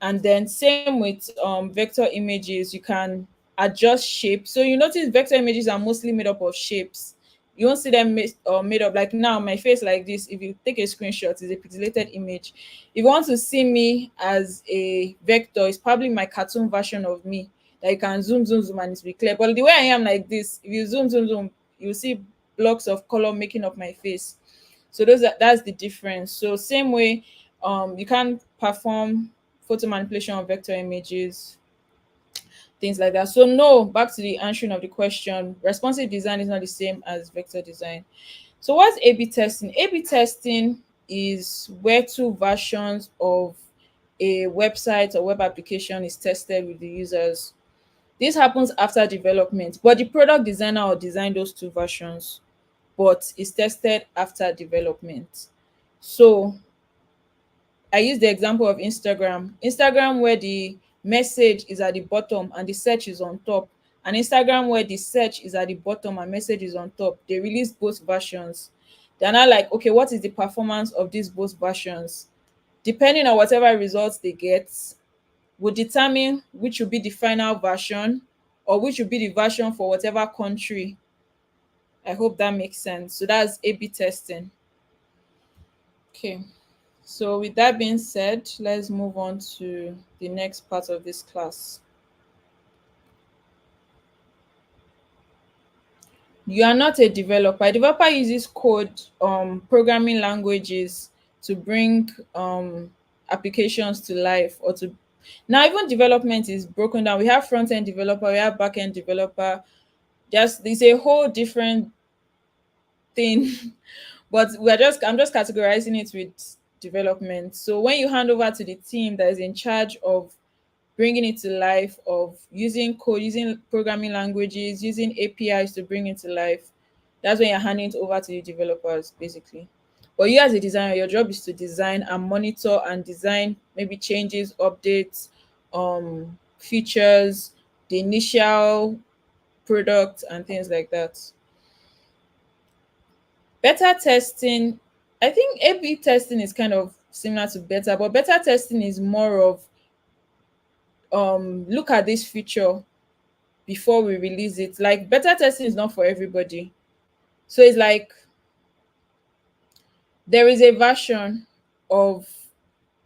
And then same with vector images, you can adjust shape. So you notice vector images are mostly made up of shapes. You won't see them made up like now my face like this. If you take a screenshot, it's a pixelated image. If you want to see me as a vector, it's probably my cartoon version of me that you can zoom and it's be clear. But the way I am like this, if you zoom, you'll see blocks of color making up my face. So that's the difference. So same way, You can perform photo manipulation of vector images, things like that. So no, back to the answering of the question, responsive design is not the same as vector design. So what's A/B testing? A/B testing is where two versions of a website or web application is tested with the users. This happens after development, but the product designer will design those two versions, but it's tested after development. So I use the example of Instagram. Instagram where the message is at the bottom and the search is on top, and Instagram where the search is at the bottom and message is on top. They release both versions. They're not like, okay, what is the performance of these both versions? Depending on whatever results they get, will determine which will be the final version or which will be the version for whatever country. I hope that makes sense. So that's A/B testing. Okay. So with that being said, let's move on to the next part of this class. You are not a developer. A developer uses code, programming languages to bring applications to life or to now even development is broken down. We have front-end developer, we have back-end developer. Just it's a whole different thing. But I'm just categorizing it with development. So when you hand over to the team that is in charge of bringing it to life, of using code, using programming languages, using APIs to bring it to life, that's when you're handing it over to the developers, basically. But you as a designer, your job is to design and monitor and design maybe changes, updates, features, the initial product and things like that. Beta testing, I think A/B testing is kind of similar to beta, but beta testing is more of look at this feature before we release it. Like beta testing is not for everybody. So it's like there is a version of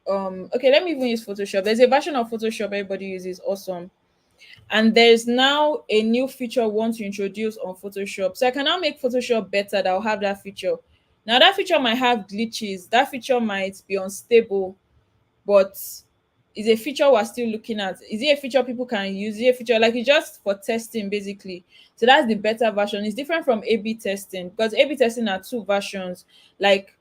okay, let me even use Photoshop. There's a version of Photoshop everybody uses, awesome. And there's now a new feature we want to introduce on Photoshop. So I can now make Photoshop better that will have that feature. Now that feature might have glitches, that feature might be unstable, but is a feature we're still looking at. Is it a feature people can use? Is it a feature like it's just for testing basically? So that's the better version. It's different from A/B testing because A/B testing are two versions. Like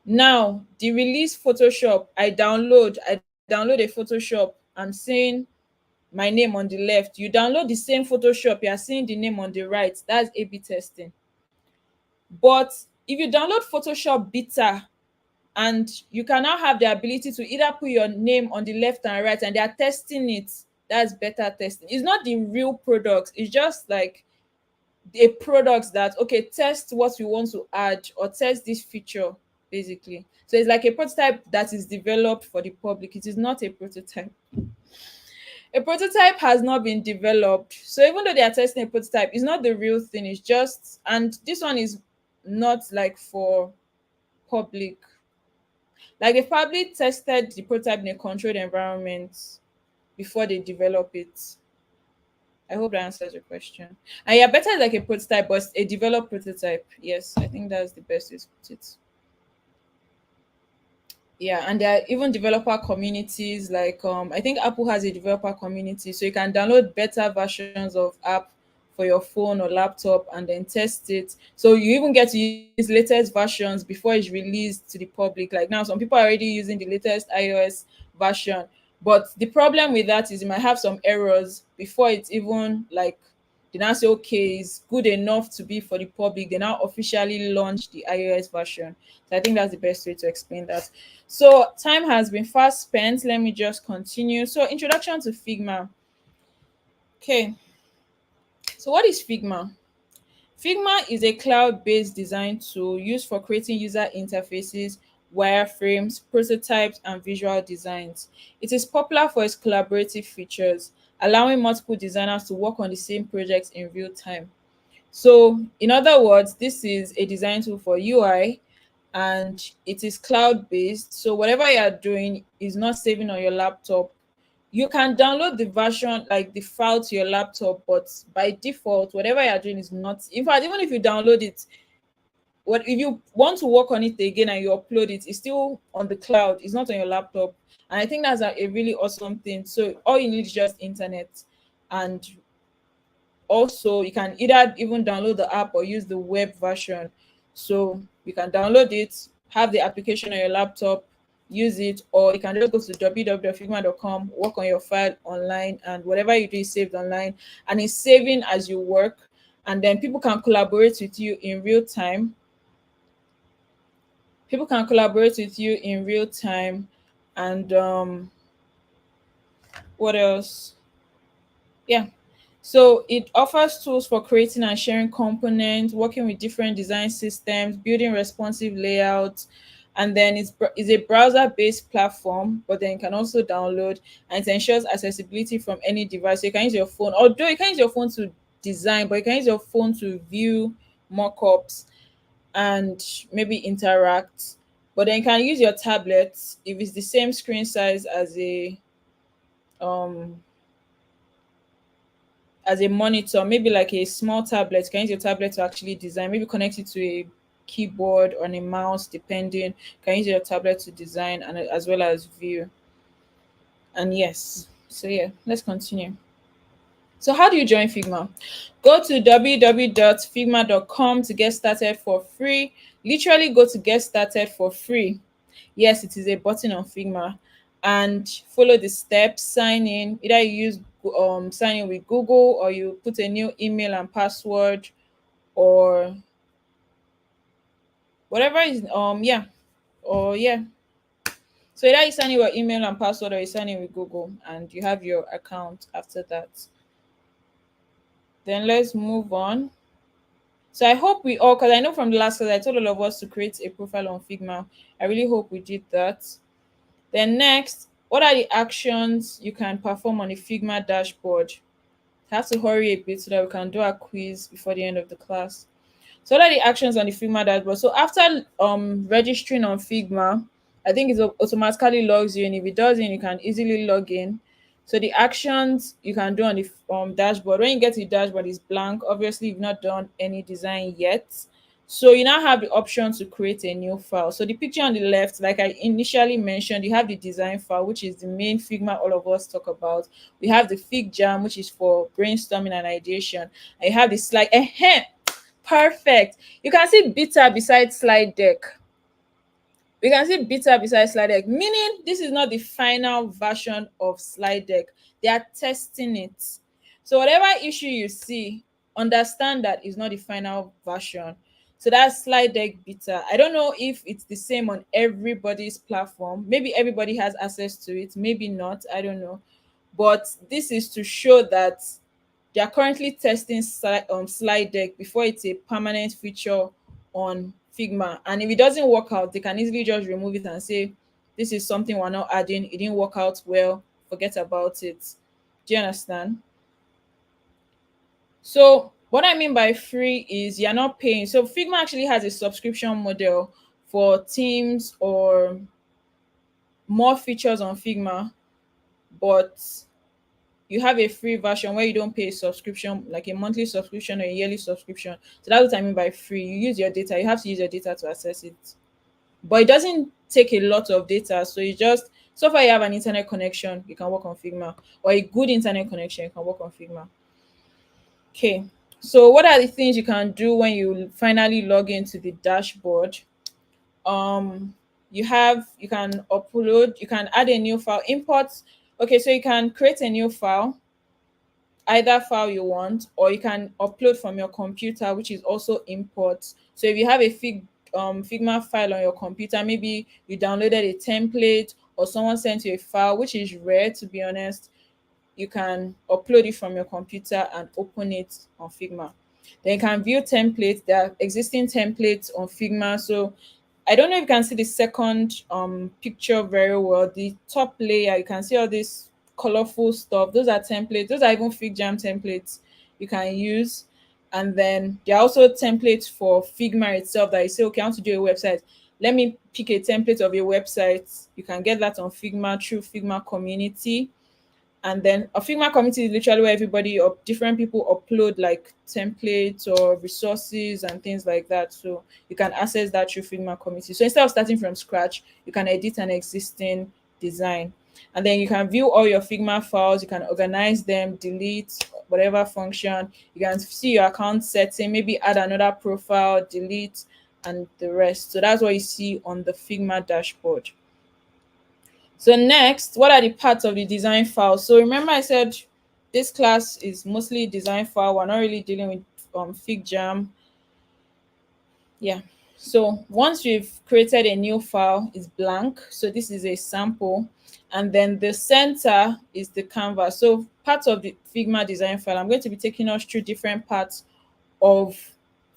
now, the release Photoshop, I download a Photoshop. I'm seeing my name on the left. You download the same Photoshop, you are seeing the name on the right. That's A/B testing. But if you download Photoshop beta and you can now have the ability to either put your name on the left and right and they are testing it, that's beta testing. It's not the real product, it's just like a product that okay, test what we want to add or test this feature basically. So it's like a prototype that is developed for the public. It is not a prototype. A prototype has not been developed, so even though they are testing a prototype, it's not the real thing. It's just, and this one is not like for public. Like they probably tested the prototype in a controlled environment before they develop it. I hope that answers your question. And yeah, better like a prototype, but a developed prototype. Yes, I think that's the best way to put it. Yeah, and there are even developer communities like I think Apple has a developer community, so you can download better versions of app for your phone or laptop and then test it. So you even get to use latest versions before it's released to the public. Like now, some people are already using the latest iOS version, but the problem with that is you might have some errors before it's even like they now say okay, it's good enough to be for the public. They now officially launch the iOS version. So I think that's the best way to explain that. So time has been fast spent. Let me just continue. So introduction to Figma. Okay. So what is Figma? Figma is a cloud-based design tool used for creating user interfaces, wireframes, prototypes, and visual designs. It is popular for its collaborative features, allowing multiple designers to work on the same project in real time. So, in other words, this is a design tool for UI and it is cloud based. So, whatever you are doing is not saving on your laptop. You can download the version, like the file to your laptop, but by default, whatever you are doing is not. In fact, even if you download it, what if you want to work on it again and you upload it, it's still on the cloud, it's not on your laptop. And I think that's a really awesome thing. So all you need is just internet. And also you can either even download the app or use the web version. So you can download it, have the application on your laptop, use it, or you can just go to www.figma.com, work on your file online, and whatever you do is saved online, and it's saving as you work. And then people can collaborate with you in real time. People can collaborate with you in real time. And what else? Yeah. So it offers tools for creating and sharing components, working with different design systems, building responsive layouts, and then it's a browser-based platform, but then you can also download, and it ensures accessibility from any device. So you can use your phone, although you can use your phone to design, but you can use your phone to view mock-ups and maybe interact. But then you can use your tablet if it's the same screen size um as a monitor, maybe like a small tablet. You can use your tablet to actually design, maybe connect it to a keyboard or a mouse, depending. You can use your tablet to design and as well as view. And yes, so yeah, let's continue. So how do you join Figma? Go to www.figma.com to get started for free. Literally go to get started for free. Yes, it is a button on Figma, and follow the steps. Sign in. Either you use sign in with Google, or you put a new email and password, or whatever is yeah, or yeah. So either you sign in your email and password, or you sign in with Google, and you have your account after that. Then let's move on. So I hope we all, because I know from the last class I told all of us to create a profile on Figma. I really hope we did that. Then next, what are the actions you can perform on the Figma dashboard? I have to hurry a bit so that we can do our quiz before the end of the class. So what are the actions on the Figma dashboard? So after registering on Figma, I think it automatically logs you in. If it doesn't, you can easily log in. So the actions you can do on the dashboard, when you get to the dashboard, is blank. Obviously, you've not done any design yet. So you now have the option to create a new file. So the picture on the left, like I initially mentioned, you have the design file, which is the main Figma all of us talk about. We have the FigJam, which is for brainstorming and ideation. And you have the slide. Perfect. You can see beta beside slide deck. We can see beta beside slide deck, meaning this is not the final version of slide deck. They are testing it. So whatever issue you see, understand that is not the final version. So that's slide deck beta. I don't know if it's the same on everybody's platform. Maybe everybody has access to it, maybe not. I don't know. But this is to show that they are currently testing slide deck before it's a permanent feature on Figma. And if it doesn't work out, they can easily just remove it and say, this is something we're not adding. It didn't work out well. Forget about it. Do you understand? So what I mean by free is you're not paying. So Figma actually has a subscription model for teams or more features on Figma, but you have a free version where you don't pay a subscription, like a monthly subscription or a yearly subscription. So that's what I mean by free. You use your data. You have to use your data to access it, but it doesn't take a lot of data. So you just, so far you have an internet connection, you can work on Figma, or a good internet connection, you can work on Figma. Okay, so what are the things you can do when you finally log into the dashboard? You can upload, you can add a new file, import. Okay, so you can create a new file, either file you want, or you can upload from your computer, which is also import. So if you have a Figma file on your computer, maybe you downloaded a template or someone sent you a file, which is rare to be honest, you can upload it from your computer and open it on Figma. Then you can view templates. There are existing templates on Figma. So I don't know if you can see the second picture very well. The top layer, you can see all this colorful stuff. Those are templates. Those are even FigJam templates you can use. And then there are also templates for Figma itself that you say, okay, I want to do a website. Let me pick a template of a website. You can get that on Figma through Figma community. And then a Figma community is literally where everybody or different people upload like templates or resources and things like that. So you can access that through Figma community. So instead of starting from scratch, you can edit an existing design. And then you can view all your Figma files, you can organize them, delete whatever function. You can see your account setting, maybe add another profile, delete, and the rest. So that's what you see on the Figma dashboard. So next, what are the parts of the design file? So remember I said this class is mostly design file. We're not really dealing with FigJam. Yeah. So once we've created a new file, it's blank. So this is a sample. And then the center is the canvas. So part of the Figma design file, I'm going to be taking us through different parts of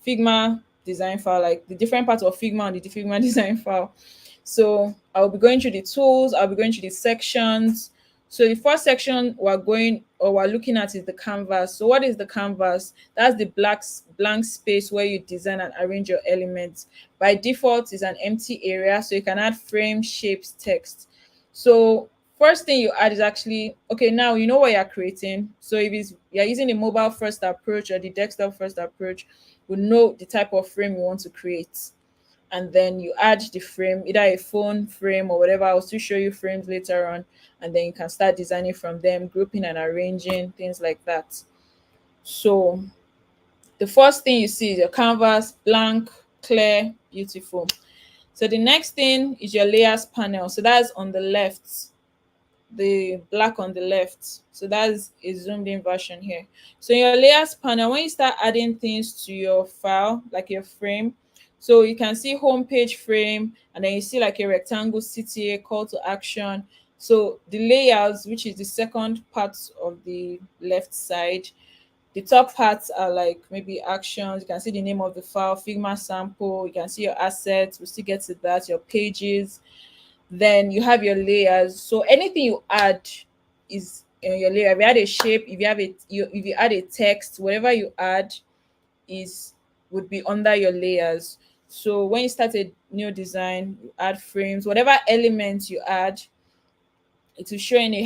Figma design file, like the different parts of Figma on the Figma design file. So I'll be going through the tools, I'll be going through the sections. So the first section we're looking at is the canvas. So what is the canvas? That's the blank space where you design and arrange your elements. By default, it's an empty area, so you can add frames, shapes, text. So first thing you add is actually, okay, now you know what you're creating. So if you're using the mobile first approach or the desktop first approach, we know the type of frame you want to create. And then you add the frame, either a phone frame or whatever. I'll still show you frames later on. And then you can start designing from them, grouping and arranging, things like that. So the first thing you see is your canvas, blank, clear, beautiful. So the next thing is your layers panel. So that's on the left, the black on the left. So that's a zoomed in version here. So in your layers panel, when you start adding things to your file, like your frame, so you can see home page frame, and then you see like a rectangle CTA, call to action. So the layers, which is the second part of the left side, the top parts are like maybe actions. You can see the name of the file, Figma sample. You can see your assets. We'll still get to that, your pages. Then you have your layers. So anything you add is in your layer. If you add a shape, if you add a text, whatever you add is would be under your layers. So when you start a new design, you add frames, whatever elements you add, it will show in a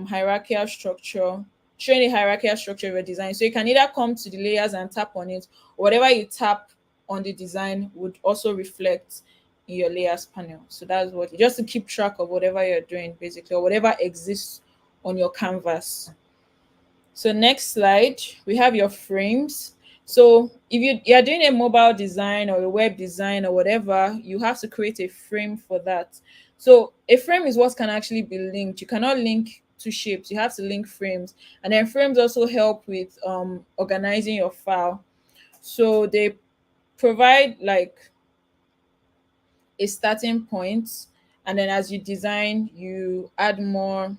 hierarchical structure, showing a hierarchical structure of your design. So you can either come to the layers and tap on it, or whatever you tap on the design would also reflect in your layers panel. So that's what, just to keep track of whatever you're doing basically, or whatever exists on your canvas. So next slide, we have your frames. So if you're doing a mobile design or a web design or whatever, you have to create a frame for that. So a frame is what can actually be linked. You cannot link to shapes. You have to link frames. And then frames also help with organizing your file. So they provide like a starting point, and then as you design, you add more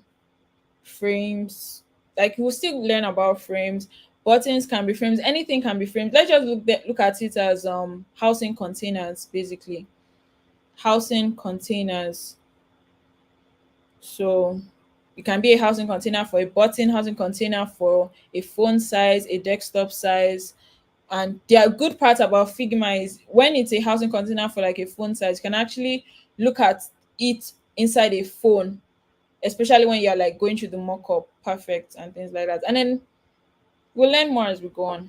frames. Like we'll still learn about frames. Buttons can be frames, anything can be frames. Let's just look at it as housing containers, basically. Housing containers. So it can be a housing container for a button, housing container for a phone size, a desktop size. And the good part about Figma is when it's a housing container for like a phone size, you can actually look at it inside a phone, especially when you're like going through the mock-up perfect and things like that. And then we'll learn more as we go on.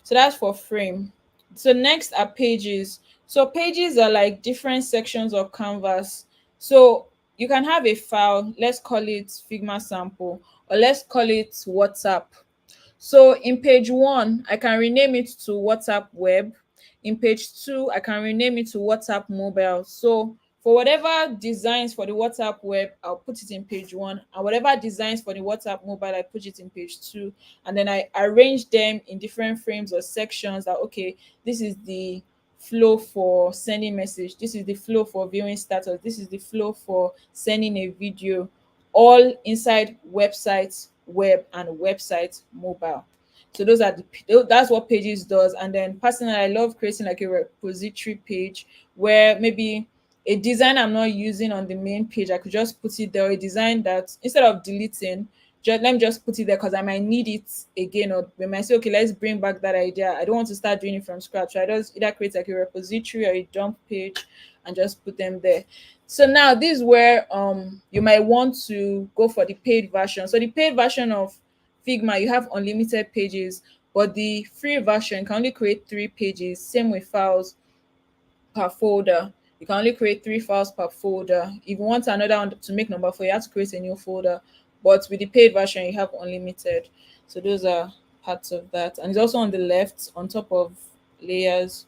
So that's for frame. So next are pages. So pages are like different sections of canvas. So you can have a file, let's call it Figma sample, or let's call it WhatsApp. So in page 1, I can rename it to WhatsApp web. In page 2, I can rename it to WhatsApp mobile. So for whatever designs for the WhatsApp web, I'll put it in page 1. And whatever designs for the WhatsApp mobile, I put it in page 2. And then I arrange them in different frames or sections that, okay, this is the flow for sending message. This is the flow for viewing status. This is the flow for sending a video, all inside websites web and website mobile. So that's what pages does. And then personally, I love creating like a repository page where maybe a design I'm not using on the main page, I could just put it there, a design that instead of deleting, just let me just put it there because I might need it again, or we might say, okay, let's bring back that idea. I don't want to start doing it from scratch. So I just either create like a repository or a dump page and just put them there. So now this is where you might want to go for the paid version. So the paid version of Figma, you have unlimited pages, but the free version can only create 3 pages. Same with files per folder. You can only create 3 files per folder. If you want another one to make number 4, you have to create a new folder. But with the paid version, you have unlimited. So those are parts of that. And it's also on the left on top of layers.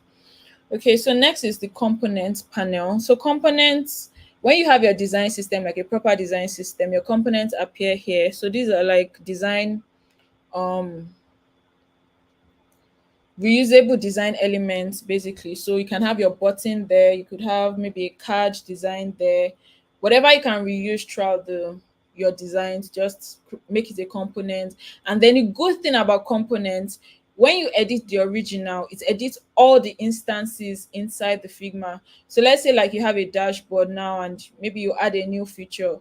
Okay, so next is the components panel. So components, when you have your design system, like a proper design system, your components appear here. So these are like design um reusable design elements basically. So you can have your button there, you could have maybe a card design there, whatever you can reuse throughout the your designs, just make it a component. And then the good thing about components, when you edit the original, it edits all the instances inside the Figma. So let's say like you have a dashboard now and maybe you add a new feature.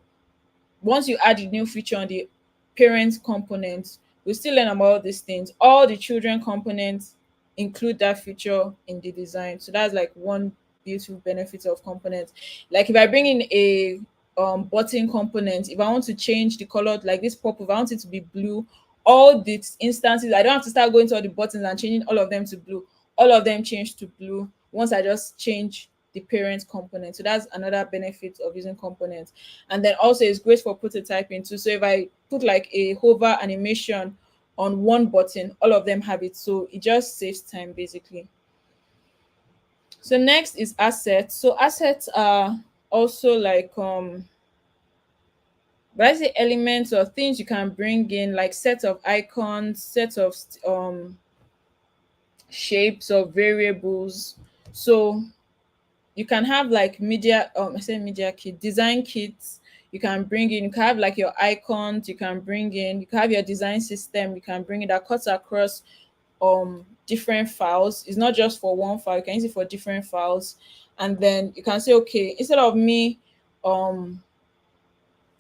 Once you add a new feature on the parent component, we still learn about all these things. All the children components include that feature in the design. So that's like one beautiful benefit of components. Like if I bring in a button component, if I want to change the color, like this purple, if I want it to be blue, all these instances, I don't have to start going to all the buttons and changing all of them to blue. All of them change to blue once I just change the parent component. So that's another benefit of using components. And then also it's great for prototyping too. So if I put like a hover animation on one button, all of them have it. So it just saves time basically. So next is assets. So assets are also like but I say elements or things you can bring in, like set of icons, set of shapes or variables. So you can have like media I say media kit, design kits. You can bring in, you can have like your icons, you can bring in, you can have your design system, you can bring it that cuts across different files. It's not just for one file, you can use it for different files. And then you can say, okay, instead of me um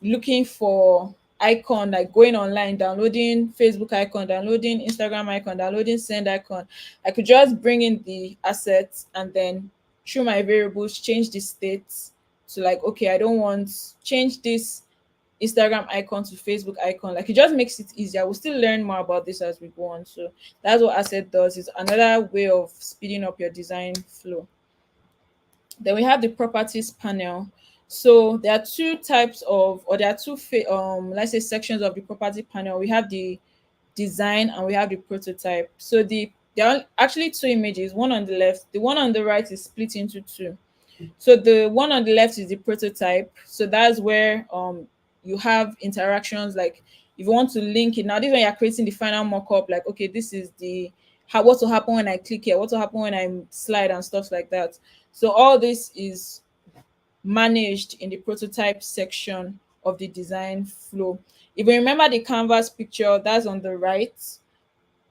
looking for icon, like going online, downloading Facebook icon, downloading Instagram icon, downloading send icon, I could just bring in the assets and then through my variables change the states to like, okay, I don't want change this Instagram icon to Facebook icon. Like it just makes it easier. We'll still learn more about this as we go on. So that's what asset does. Is another way of speeding up your design flow. Then we have the properties panel. So there are two types of, or there are let's say sections of the property panel. We have the design and we have the prototype. So there are actually two images, one on the left, the one on the right is split into two. So the one on the left is the prototype. So that's where you have interactions, like if you want to link it. Now this is when you're creating the final mock-up, like okay, this is the how what will happen when I click here, what will happen when I slide and stuff like that. So all this is managed in the prototype section of the design flow. If you remember the canvas picture, that's on the right.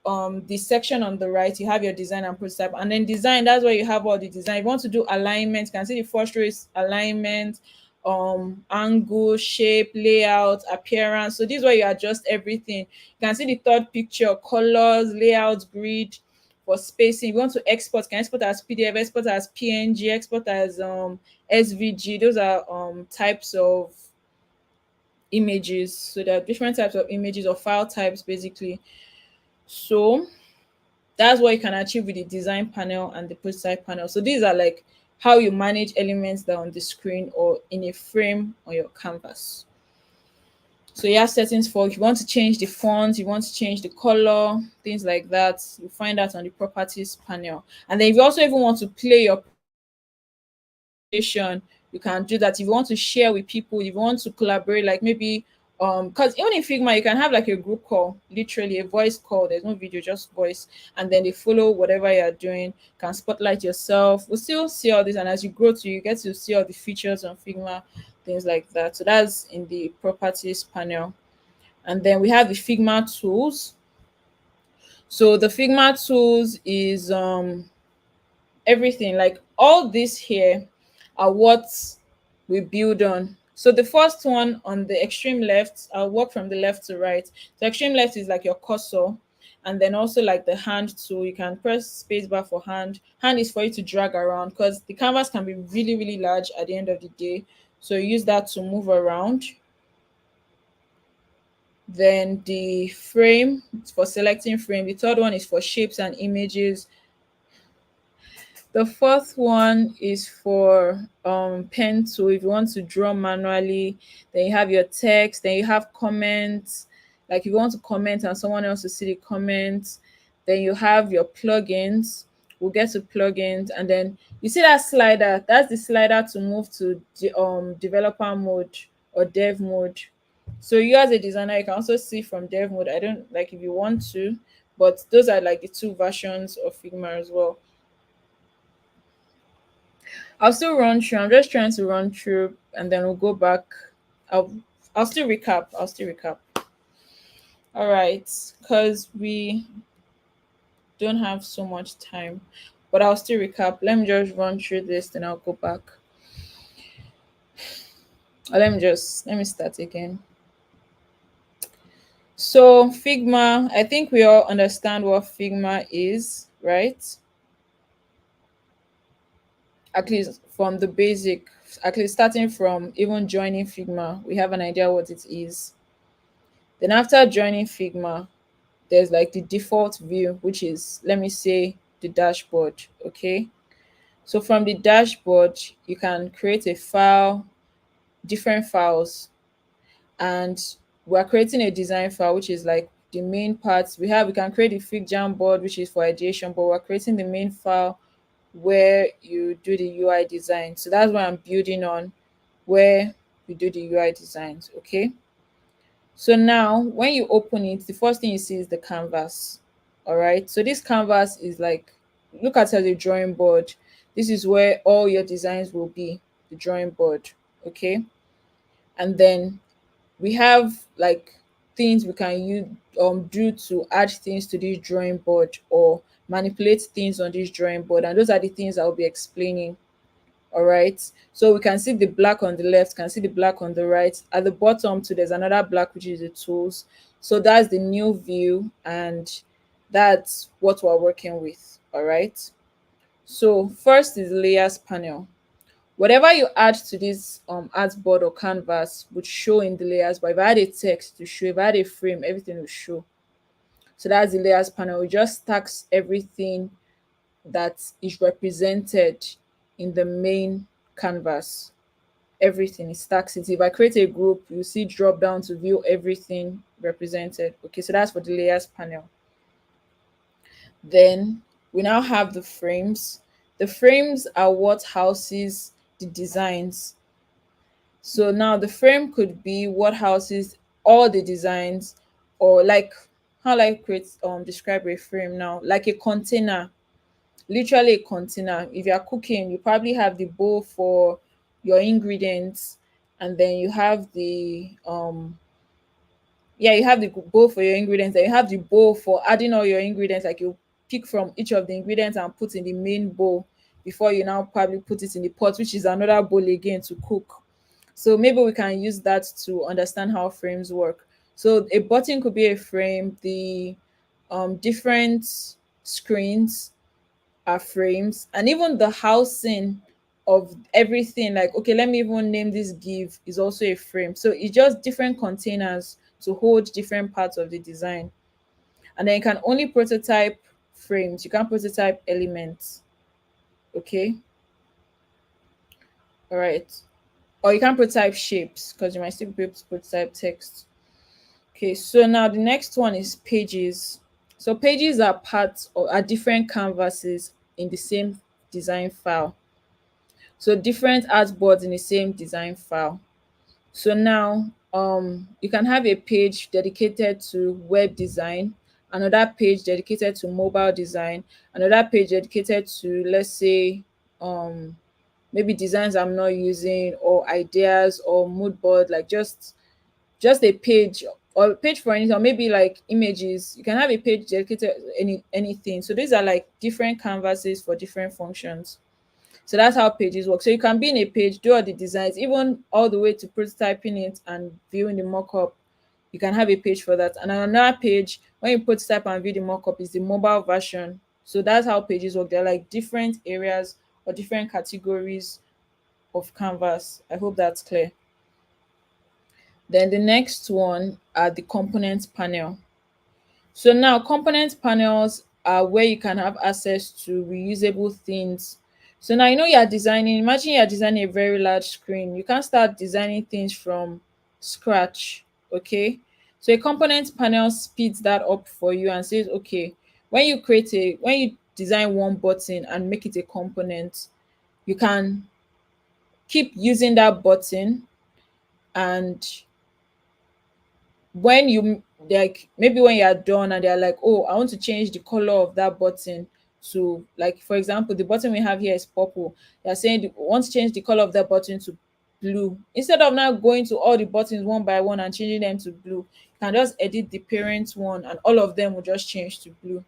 The section on the right, you have your design and prototype, and then design, that's where you have all the design. If you want to do alignment, you can see the first row is alignment, angle, shape, layout, appearance. So this is where you adjust everything. You can see the third picture, colors, layout, grid. For spacing, if you want to export, you can export as PDF, export as PNG, export as SVG. Those are types of images. So there are different types of images or file types basically. So that's what you can achieve with the design panel and the prototype panel. So these are like how you manage elements that are on the screen or in a frame on your canvas. So you have settings for if you want to change the font, you want to change the color, things like that. You find that on the properties panel. And then if you also even want to play your presentation, you can do that. If you want to share with people, if you want to collaborate, like maybe because even in Figma you can have like a group call, literally a voice call. There's no video, just voice, and then they follow whatever you're doing. You can spotlight yourself. We'll still see all this, and as you grow to, you get to see all the features on Figma, things like that. So that's in the properties panel. And then we have the Figma tools. So the Figma tools is everything, like all this here are what we build on. So the first one on the extreme left, I'll work from the left to right. So extreme left is like your cursor, and then also like the hand tool. You can press spacebar for hand. Hand is for you to drag around because the canvas can be really, really large at the end of the day. So use that to move around. Then the frame is for selecting frame. The third one is for shapes and images. The fourth one is for pen tool. If you want to draw manually, then you have your text, then you have comments. Like if you want to comment and someone else to see the comments, then you have your plugins. We'll get to plugins, and then you see that slider. That's the slider to move to the developer mode or dev mode. So you as a designer, you can also see from dev mode. I don't like if you want to, but those are like the two versions of Figma as well. I'll still run through. I'm just trying to run through, and then we'll go back. I'll I'll still recap. I'll still recap. All right, because we don't have so much time, but I'll still recap. Let me just run through this, then I'll go back. Let me start again. So Figma, I think we all understand what Figma is, right? At least from the basic, at least starting from even joining Figma, we have an idea what it is. Then after joining Figma, there's like the default view, which is, let me say, the dashboard. Okay. So from the dashboard, you can create a file, different files, and we're creating a design file, which is like the main parts. We can create a FigJam board, which is for ideation, but we're creating the main file where you do the UI design. So that's what I'm building on, where we do the UI designs. Okay. So now when you open it, the first thing you see is the canvas. All right. So this canvas is like, look at it as a drawing board. This is where all your designs will be, the drawing board. Okay. And then we have like things we can use do to add things to this drawing board or manipulate things on this drawing board. And those are the things I'll be explaining. All right. So we can see the black on the left, can see the black on the right. At the bottom too, there's another black, which is the tools. So that's the new view, and that's what we're working with. All right. So first is layers panel. Whatever you add to this artboard or canvas would show in the layers, but if I add a text to show, if I add a frame, everything will show. So that's the layers panel. It just stacks everything that is represented in the main canvas. Everything, it stacks it. If I create a group, you see drop down to view everything represented. Okay, so that's for the layers panel. Then we now have the frames. The frames are what houses the designs. So now the frame could be what houses all the designs, or like, how like create describe a frame now, like a container, literally a container. If you're cooking, you probably have the bowl for your ingredients, and then you have the yeah, you have the bowl for your ingredients, then you have the bowl for adding all your ingredients. Like you pick from each of the ingredients and put in the main bowl before you now probably put it in the pot, which is another bowl again to cook. So maybe we can use that to understand how frames work. So a button could be a frame. The different screens are frames, and even the housing of everything, like, okay, let me even name this give, is also a frame. So it's just different containers to hold different parts of the design. And then you can only prototype frames, you can't prototype elements. Okay. All right. Or you can prototype shapes, because you might still be able to prototype text. Okay, so now the next one is pages. So pages are parts or are different canvases in the same design file. So different artboards in the same design file. So now you can have a page dedicated to web design, another page dedicated to mobile design, another page dedicated to, let's say, maybe designs I'm not using, or ideas, or mood board, like just a page, or a page for anything, or maybe like images. You can have a page dedicated to anything. So these are like different canvases for different functions. So that's how pages work. So you can be in a page, do all the designs, even all the way to prototyping it and viewing the mockup. You can have a page for that. And on another page, when you prototype and view the mockup, is the mobile version. So that's how pages work. They're like different areas or different categories of canvas. I hope that's clear. Then the next one are the component panel. So now component panels are where you can have access to reusable things. So now you know you're designing, imagine you're designing a very large screen. You can't start designing things from scratch. Okay. So a component panel speeds that up for you and says, okay, when you design one button and make it a component, you can keep using that button, and when you like maybe when you're done and they're like, oh, I want to change the color of that button to, like, for example, the button we have here is purple. They're saying they want to change the color of that button to blue. Instead of now going to all the buttons one by one and changing them to blue, you can just edit the parent one and all of them will just change to blue.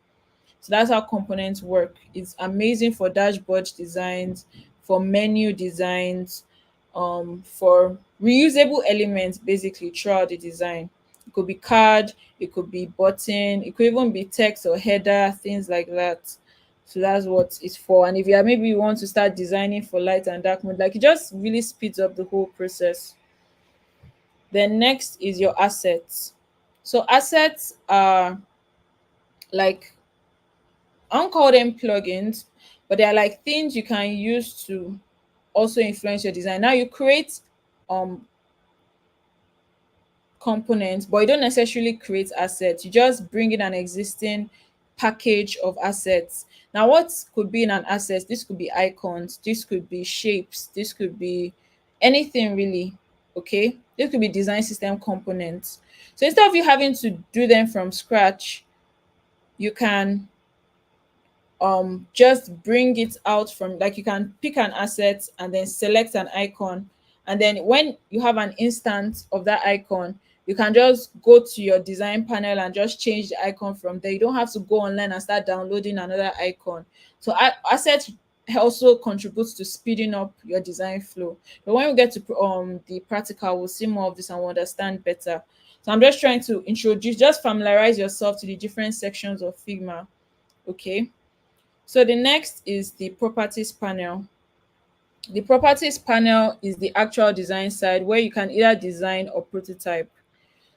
So that's how components work. It's amazing for dashboard designs, for menu designs, for reusable elements basically throughout the design. It could be card, it could be button, it could even be text or header, things like that. So that's what it's for. And if you are maybe you want to start designing for light and dark mode, like, it just really speeds up the whole process. Then next is your assets. So assets are like, I don't call them plugins, but they're like things you can use to also influence your design. Now you create um components, but you don't necessarily create assets. You just bring in an existing package of assets. Now, what could be in an asset? This could be icons, this could be shapes, this could be anything really. Okay, this could be design system components. So instead of you having to do them from scratch, you can just bring it out from, like, you can pick an asset and then select an icon, and then when you have an instance of that icon, you can just go to your design panel and just change the icon from there. You don't have to go online and start downloading another icon. So asset also contributes to speeding up your design flow. But when we get to the practical, we'll see more of this and we'll understand better. So I'm just trying to introduce, just familiarize yourself to the different sections of Figma. Okay. So the next is the properties panel. The properties panel is the actual design side where you can either design or prototype.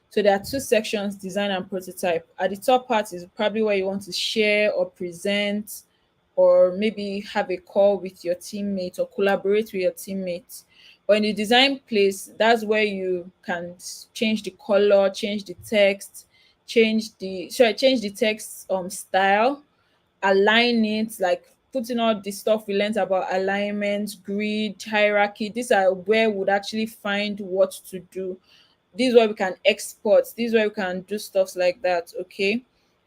So there are two sections, design and prototype. At the top part is probably where you want to share or present, or maybe have a call with your teammates or collaborate with your teammates. But in the design place, that's where you can change the color, change the text, change the text style, align it, like putting all the stuff we learned about alignment, grid, hierarchy. These are where we would actually find what to do. This is where we can export. This is where we can do stuff like that. Okay.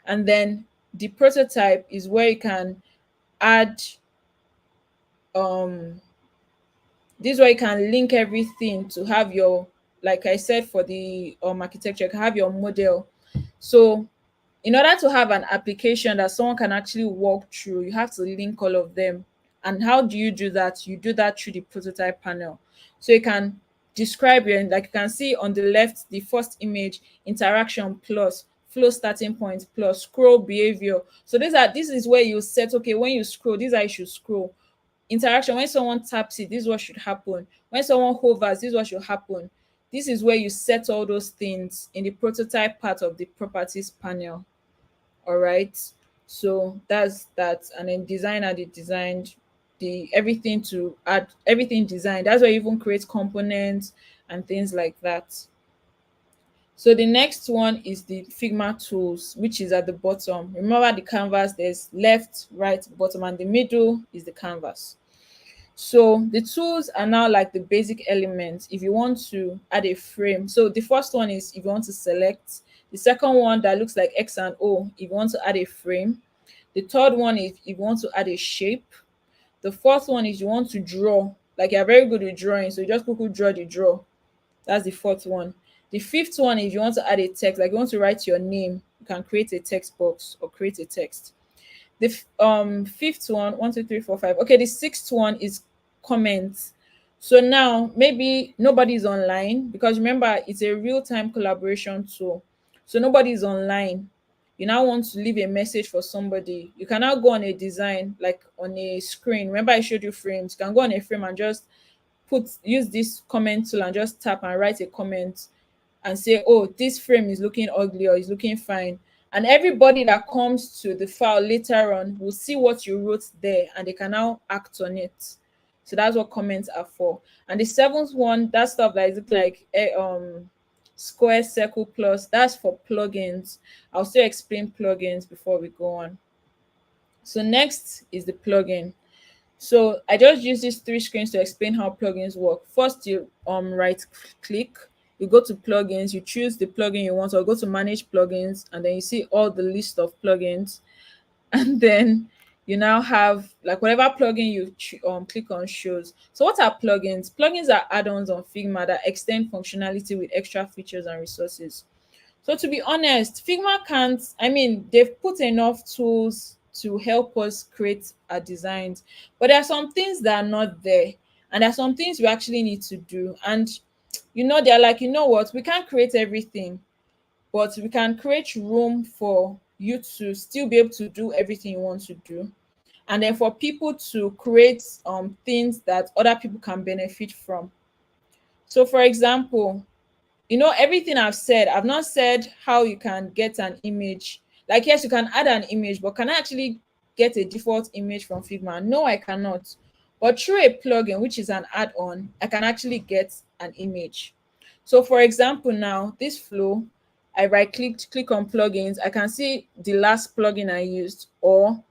And then the prototype is where you can add um this is where you can link everything to have your, like I said, for the architecture, you can have your model. So in order to have an application that someone can actually walk through, you have to link all of them. And how do you do that? You do that through the prototype panel. So you can describe it, like you can see on the left, the first image, interaction plus, flow starting point plus, scroll behavior. So this is where you set, okay, when you scroll, this is how you should scroll. Interaction, when someone taps it, this is what should happen. When someone hovers, this is what should happen. This is where you set all those things in the prototype part of the properties panel. All right. So that's that. And then designer, they designed the everything to add everything designed. That's where you even create components and things like that. So the next one is the Figma tools, which is at the bottom. Remember the canvas, there's left, right, bottom, and the middle is the canvas. So the tools are now like the basic elements if you want to add a frame. So the first one is if you want to select. The second one that looks like X and O, if you want to add a frame. The third one is if you want to add a shape. The fourth one is you want to draw. Like you're very good with drawing, so you just quickly draw the draw. That's the fourth one. The fifth one is you want to add a text, like you want to write your name. You can create a text box or create a text. The fifth one, one, two, three, four, five. Okay, the sixth one is comments. So now maybe nobody's online, because remember it's a real-time collaboration tool. So nobody's online. You now want to leave a message for somebody. You can now go on a design, like on a screen. Remember I showed you frames. You can go on a frame and just use this comment tool and just tap and write a comment and say, oh, this frame is looking ugly or is looking fine. And everybody that comes to the file later on will see what you wrote there and they can now act on it. So that's what comments are for. And the seventh one, that stuff that is like square, circle, plus, that's for plugins. I'll still explain plugins before we go on. So next is the plugin. So I just use these three screens to explain how plugins work. First, you right click, you go to plugins, you choose the plugin you want, or go to manage plugins, and then you see all the list of plugins. And then you now have like whatever plugin you click on shows. So what are plugins? Plugins are add-ons on Figma that extend functionality with extra features and resources. So to be honest, Figma can't, I mean, they've put enough tools to help us create our designs, but there are some things that are not there. And there are some things we actually need to do. And they're like, you know what, we can't create everything, but we can create room for you to still be able to do everything you want to do. And then for people to create things that other people can benefit from. So for example, everything I've said, I've not said how you can get an image. Like, yes, you can add an image, but can I actually get a default image from Figma? No, I cannot. But through a plugin, which is an add-on, I can actually get an image. So for example, now this flow, I click on plugins, I can see the last plugin I used, or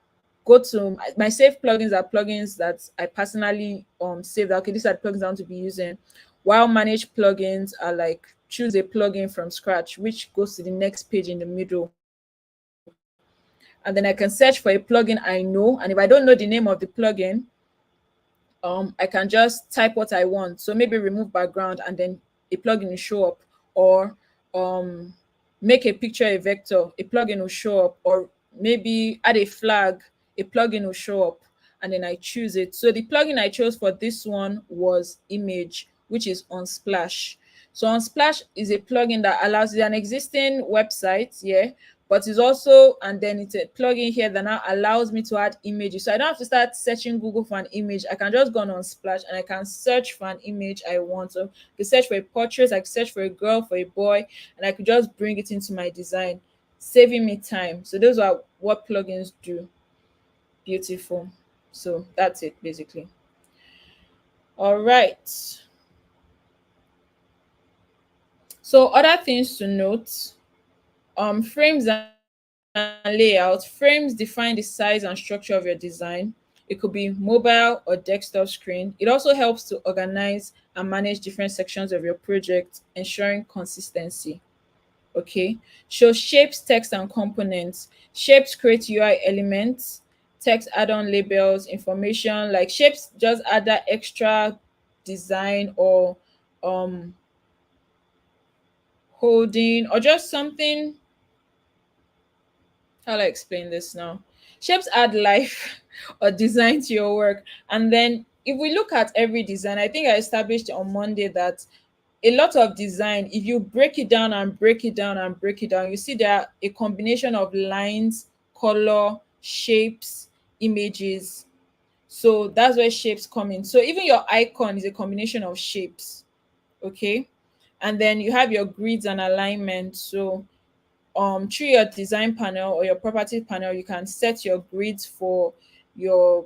go to my saved plugins are plugins that I personally saved. Okay, these are the plugins I want to be using. While managed plugins are like choose a plugin from scratch, which goes to the next page in the middle. And then I can search for a plugin I know. And if I don't know the name of the plugin, I can just type what I want. So maybe remove background and then a plugin will show up, or um, make a picture a vector, a plugin will show up, or maybe add a flag, a plugin will show up, and then I choose it. So the plugin I chose for this one was image, which is Unsplash. So Unsplash is a plugin that allows an existing website, yeah, but it's also, and then it's a plugin here that now allows me to add images. So I don't have to start searching Google for an image. I can just go on Splash and I can search for an image I want. So I can search for a portrait, I can search for a girl, for a boy, and I could just bring it into my design, saving me time. So those are what plugins do. Beautiful. So that's it basically. All right. So other things to note, frames and layout. Frames define the size and structure of your design. It could be mobile or desktop screen. It also helps to organize and manage different sections of your project, ensuring consistency. Okay. So shapes, text, and components. Shapes create UI elements, text add on labels, information. Like shapes just add that extra design or um holding or just something. How do I explain this now? Shapes add life or design to your work. And then if we look at every design, I think I established on Monday that a lot of design, if you break it down and break it down and break it down, you see there are a combination of lines, color, shapes, images. So that's where shapes come in. So even your icon is a combination of shapes. Okay. And then you have your grids and alignment. So through your design panel or your property panel, you can set your grids for your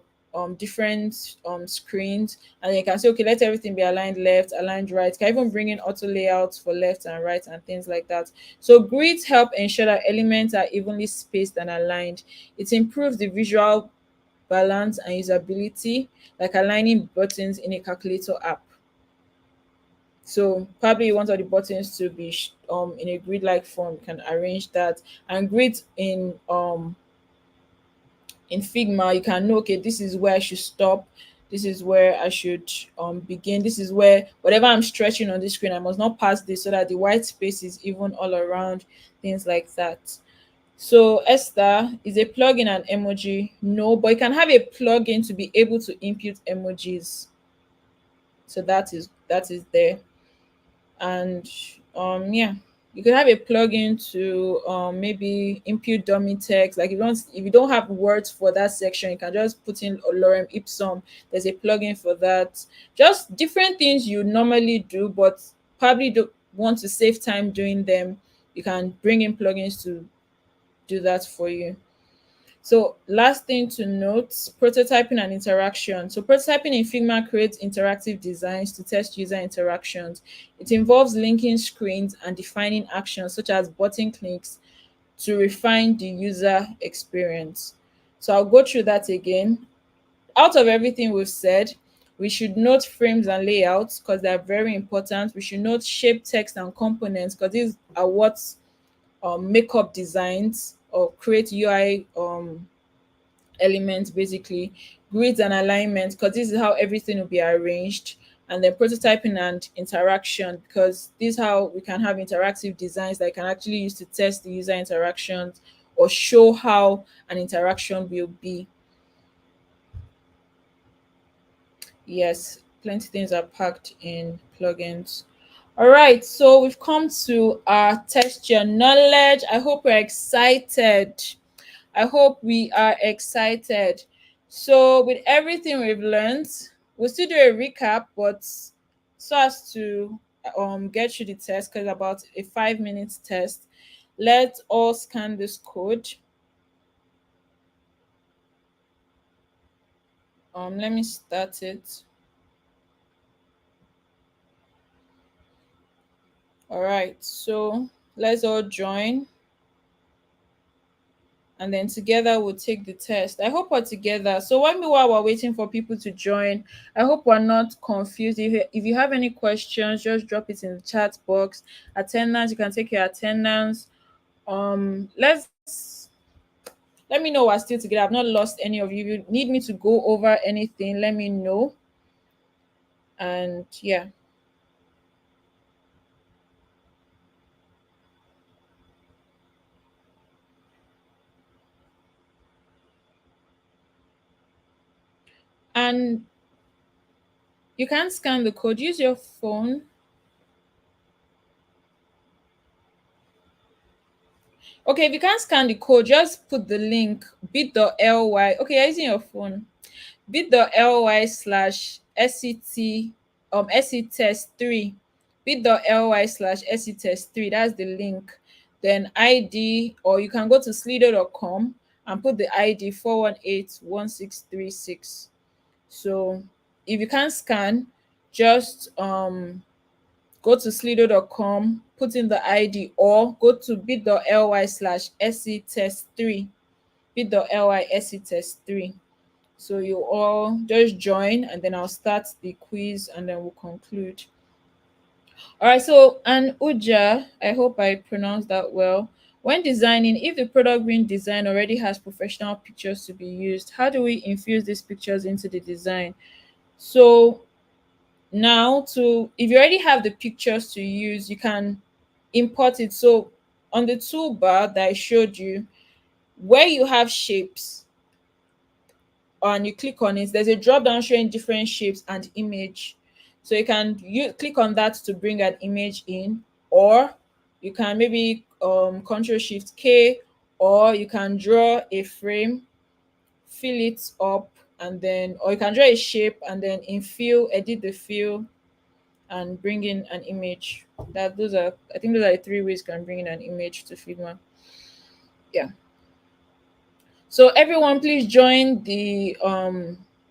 different screens, and you can say, okay, let everything be aligned left, aligned right. You can even bring in auto layouts for left and right and things like that. So grids help ensure that elements are evenly spaced and aligned. It improves the visual balance and usability, like aligning buttons in a calculator app. So probably you want all the buttons to be in a grid-like form. You can arrange that. And grid in Figma, you can know, okay, this is where I should stop. This is where I should begin. This is where whatever I'm stretching on the screen, I must not pass this, so that the white space is even all around, things like that. So Esther, is a plugin an emoji? No, but you can have a plugin to be able to input emojis. So that is there. And yeah, you could have a plugin to maybe input dummy text. Like if you don't have words for that section, you can just put in lorem ipsum. There's a plugin for that. Just different things you normally do, but probably don't want to save time doing them. You can bring in plugins to do that for you. So last thing to note, prototyping and interaction. So prototyping in Figma creates interactive designs to test user interactions. It involves linking screens and defining actions such as button clicks to refine the user experience. So I'll go through that again. Out of everything we've said, we should note frames and layouts because they're very important. We should note shape, text, and components because these are what make up designs or create UI elements, basically grids and alignment, because this is how everything will be arranged. And then prototyping and interaction, because this is how we can have interactive designs that you can actually use to test the user interactions or show how an interaction will be. Yes, plenty things are packed in plugins. All right, so we've come to our test your knowledge. I hope we're excited. I hope we are excited. So, with everything we've learned, we'll still do a recap, but so as to get through the test, because about a 5 minutes test. Let's all scan this code. Let me start it. All right, so let's all join, and then together we'll take the test. I hope we're together. So while we're waiting for people to join, I hope we're not confused. If you have any questions, just drop it in the chat box. Attendance, you can take your attendance. Let me know we're still together. I've not lost any of you. If you need me to go over anything, let me know. And yeah. And you can scan the code. Use your phone. Okay, if you can't scan the code, just put the link bit.ly. Okay, you're using your phone. Bit.ly slash SCT SC test 3. Bit.ly slash SC test 3. That's the link. Then ID, or you can go to slido.com and put the ID 4181636. So if you can't scan, just go to slido.com, put in the ID, or go to bit.ly slash SC test 3. Bit.ly SC test 3. So you all just join, and then I'll start the quiz, and then we'll conclude. All right. So, and Uja, I hope I pronounced that well. When designing, if the product being designed already has professional pictures to be used, how do we infuse these pictures into the design? So now, to if you already have the pictures to use, you can import it. So on the toolbar that I showed you, where you have shapes, and you click on it, there's a drop down showing different shapes and image. So you click on that to bring an image in, or you can maybe Control Shift K, or you can draw a frame, fill it up, and then, or you can draw a shape and then in fill, edit the fill, and bring in an image. I think those are the three ways you can bring in an image to Figma. Yeah. So everyone, please join the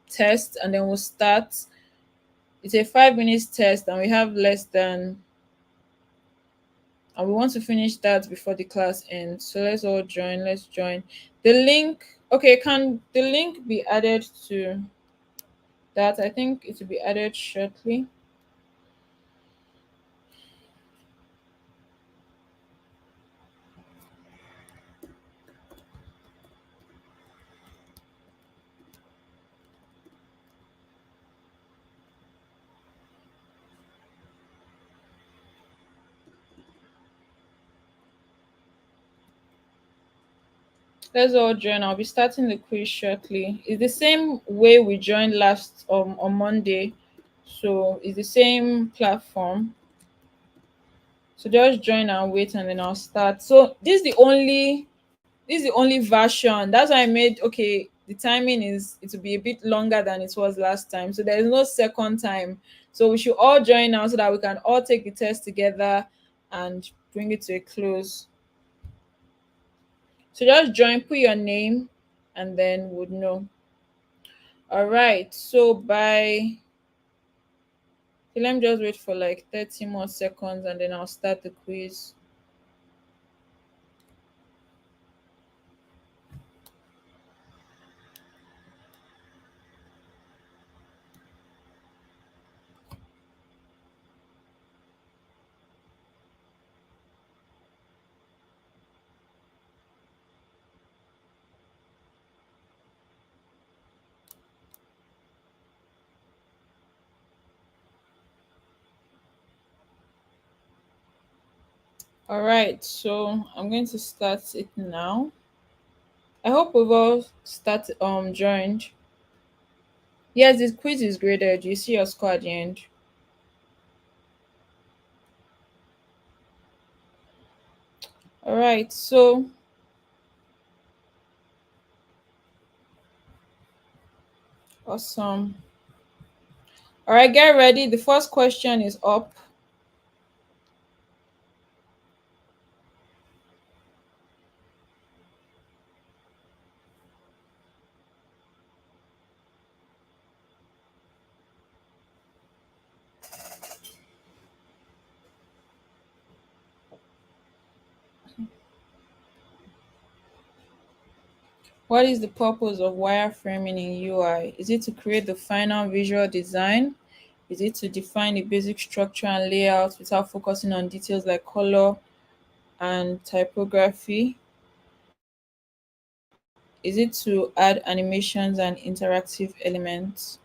test, and then we'll start. It's a 5 minutes test, and we have less than, and we want to finish that before the class ends. So let's all join. Let's join. The link, okay, can the link be added to that? I think it will be added shortly. Let's all join. I'll be starting the quiz shortly. It's the same way we joined last on Monday. So it's the same platform. So just join and wait and then I'll start. So this is the only version. That's why I made okay. The timing is it will be a bit longer than it was last time. So there is no second time. So we should all join now so that we can all take the test together and bring it to a close. So just join, put your name, and then would know. All right. So let me just wait for like 30 more seconds and then I'll start the quiz. All right. So I'm going to start it now. I hope we've all joined. Yes, this quiz is graded. You see your score at the end. All right. So awesome. All right, get ready. The first question is up. What is the purpose of wireframing in UI? Is it to create the final visual design? Is it to define the basic structure and layout without focusing on details like color and typography? Is it to add animations and interactive elements?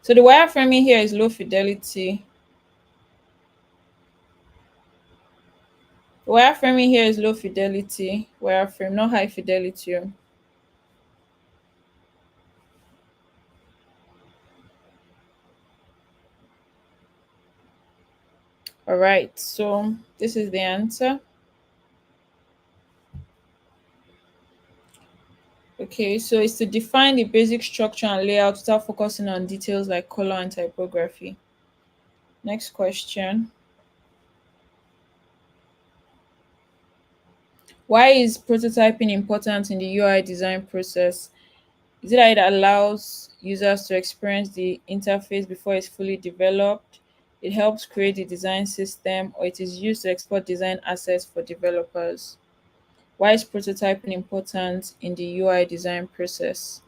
So the wireframing here is low fidelity. The wireframing here is low fidelity wireframe, not high fidelity. All right, so this is the answer. Okay, so it's to define the basic structure and layout without focusing on details like color and typography. Next question. Why is prototyping important in the UI design process? Is it that it allows users to experience the interface before it's fully developed? It helps create the design system, or it is used to export design assets for developers? Why is prototyping important in the UI design process?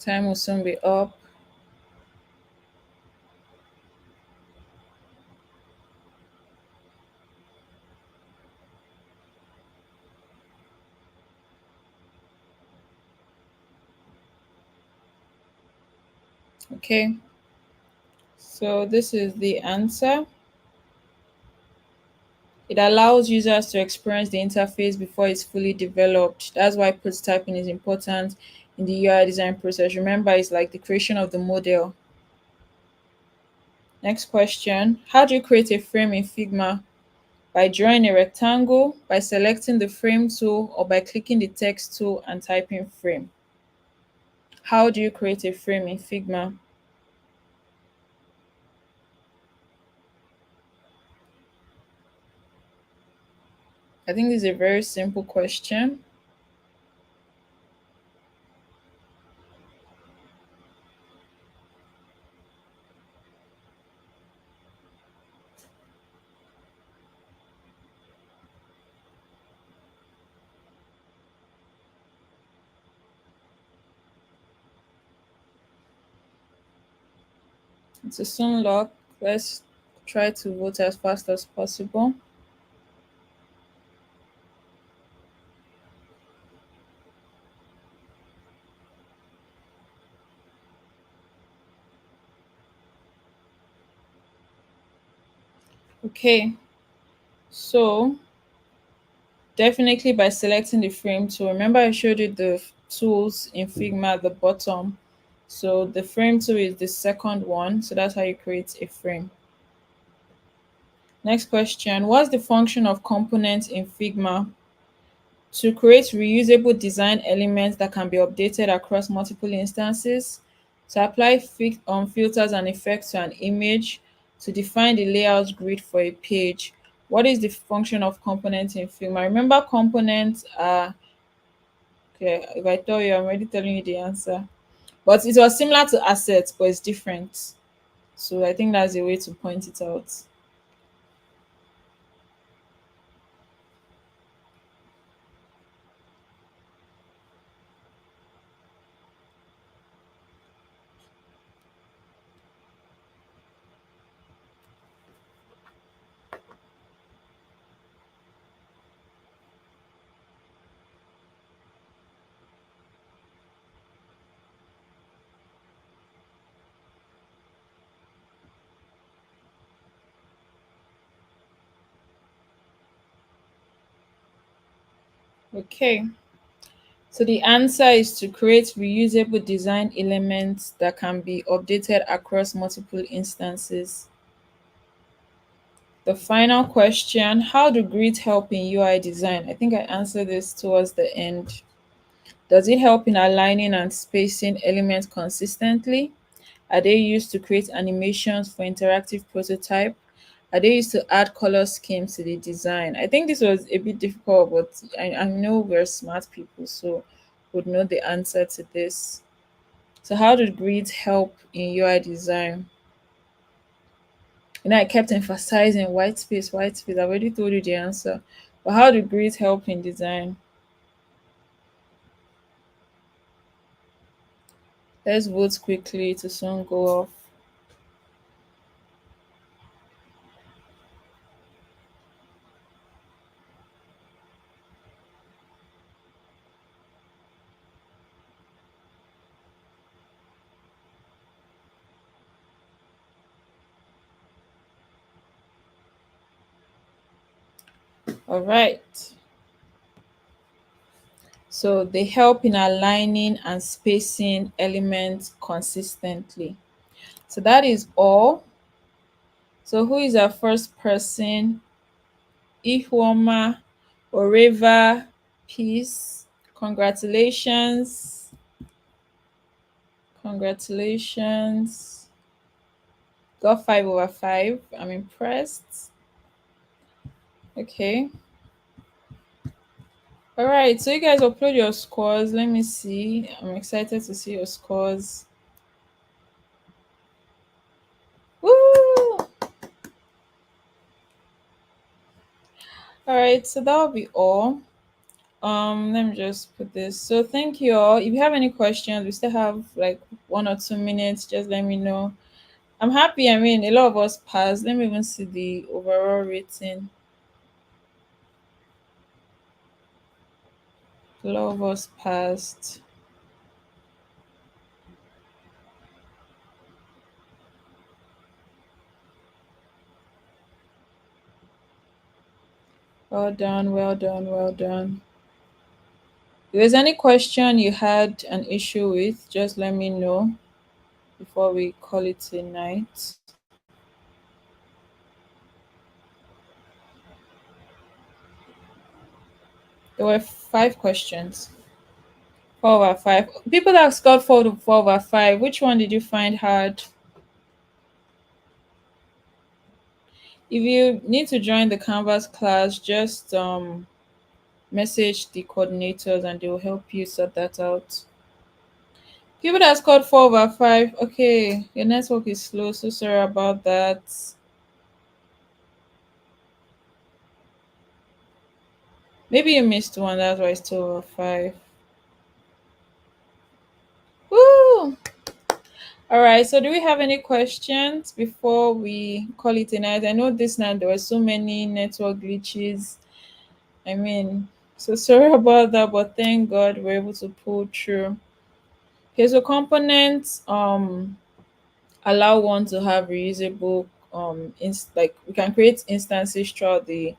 Time will soon be up. Okay, so this is the answer. It allows users to experience the interface before it's fully developed. That's why prototyping is important in the UI design process. Remember, it's like the creation of the model. Next question. How do you create a frame in Figma? By drawing a rectangle, by selecting the frame tool, or by clicking the text tool and typing frame? How do you create a frame in Figma? I think this is a very simple question. It's a soon lock. Let's try to vote as fast as possible. Okay, so definitely by selecting the frame tool. Remember I showed you the tools in Figma at the bottom. So the frame tool is the second one. So that's how you create a frame. Next question. What's the function of components in Figma? To create reusable design elements that can be updated across multiple instances, to apply filters and effects to an image, to define the layout grid for a page. What is the function of components in Figma? Remember, components are okay. If I tell you, I'm already telling you the answer. But it was similar to assets, but it's different. So I think that's a way to point it out. Okay. So the answer is to create reusable design elements that can be updated across multiple instances. The final question, how do grids help in UI design? I think I answered this towards the end. Does it help in aligning and spacing elements consistently? Are they used to create animations for interactive prototype? Are they used to add color schemes to the design? I think this was a bit difficult, but I know we're smart people, so would know the answer to this. So how did grids help in UI design? I kept emphasizing white space, white space. I've already told you the answer. But how do grids help in design? Let's vote quickly to soon go off. All right. So they help in aligning and spacing elements consistently. So that is all. So who is our first person? Ihuoma Oreva Peace. Congratulations. Congratulations. Got 5/5. I'm impressed. Okay. All right. So you guys upload your scores. Let me see. I'm excited to see your scores. Woo! All right. So that will be all. Let me just put this. So thank you all. If you have any questions, we still have like 1 or 2 minutes. Just let me know. I'm happy. I mean, a lot of us passed. Let me even see the overall rating. A lot of us passed. Well done, well done, well done. If there's any question you had an issue with, just let me know before we call it a night. There were 5 questions. 4/5. People that scored 4/5, which one did you find hard? If you need to join the Canvas class, just message the coordinators and they will help you sort that out. People that scored 4/5, okay, your network is slow, so sorry about that. Maybe you missed one, that's why it's 2/5. Woo! All right. So, do we have any questions before we call it a night? I know this night there were so many network glitches. I mean, so sorry about that, but thank God we're able to pull through. Okay, so components allow one to have reusable like we can create instances throughout the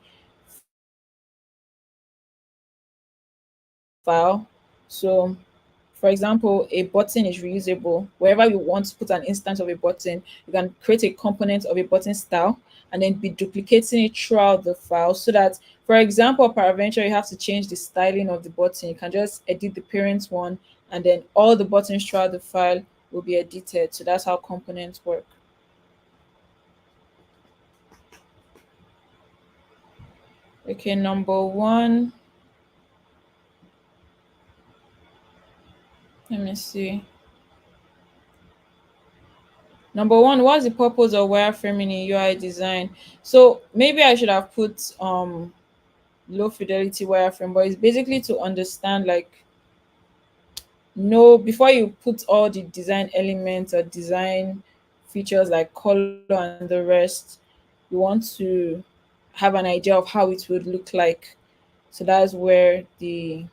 file. So for example, a button is reusable. Wherever you want to put an instance of a button, you can create a component of a button style and then be duplicating it throughout the file so that, for example, peradventure, you have to change the styling of the button. You can just edit the parent one and then all the buttons throughout the file will be edited. So that's how components work. Okay, number one, let me see. Number one, what's the purpose of wireframing in UI design? So maybe I should have put low fidelity wireframe, but it's basically to understand like know before you put all the design elements or design features like color and the rest, you want to have an idea of how it would look like. So that's where the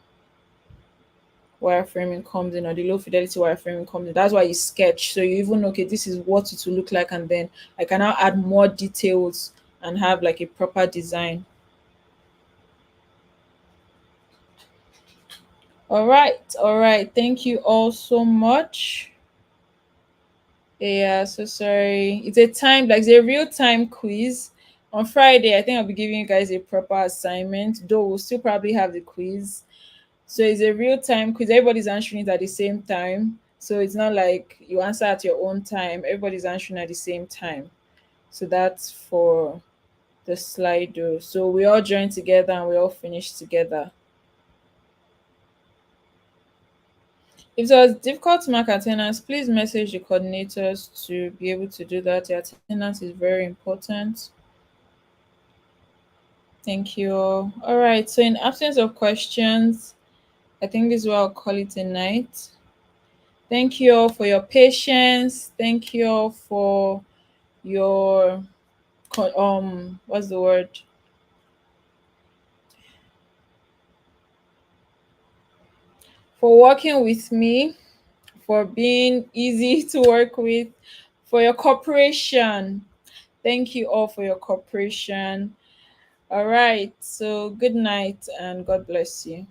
wireframing comes in, or the low fidelity wireframing comes in. That's why you sketch. So you even know, okay, this is what it will look like, and then I can now add more details and have like a proper design. All right, all right. Thank you all so much. Yeah, so sorry. It's a time, like it's a real time quiz. On Friday, I think I'll be giving you guys a proper assignment, though we'll still probably have the quiz. So it's a real time quiz. Everybody's answering it at the same time. So it's not like you answer at your own time. Everybody's answering at the same time. So that's for the Slido. So we all join together and we all finish together. If it was difficult to mark attendance, please message the coordinators to be able to do that. The attendance is very important. Thank you all. All right. So, in absence of questions, I think this is what I'll call it a night. Thank you all for your patience. Thank you all for your what's the word? For working with me, for being easy to work with, for your cooperation. Thank you all for your cooperation. All right. So, good night and God bless you.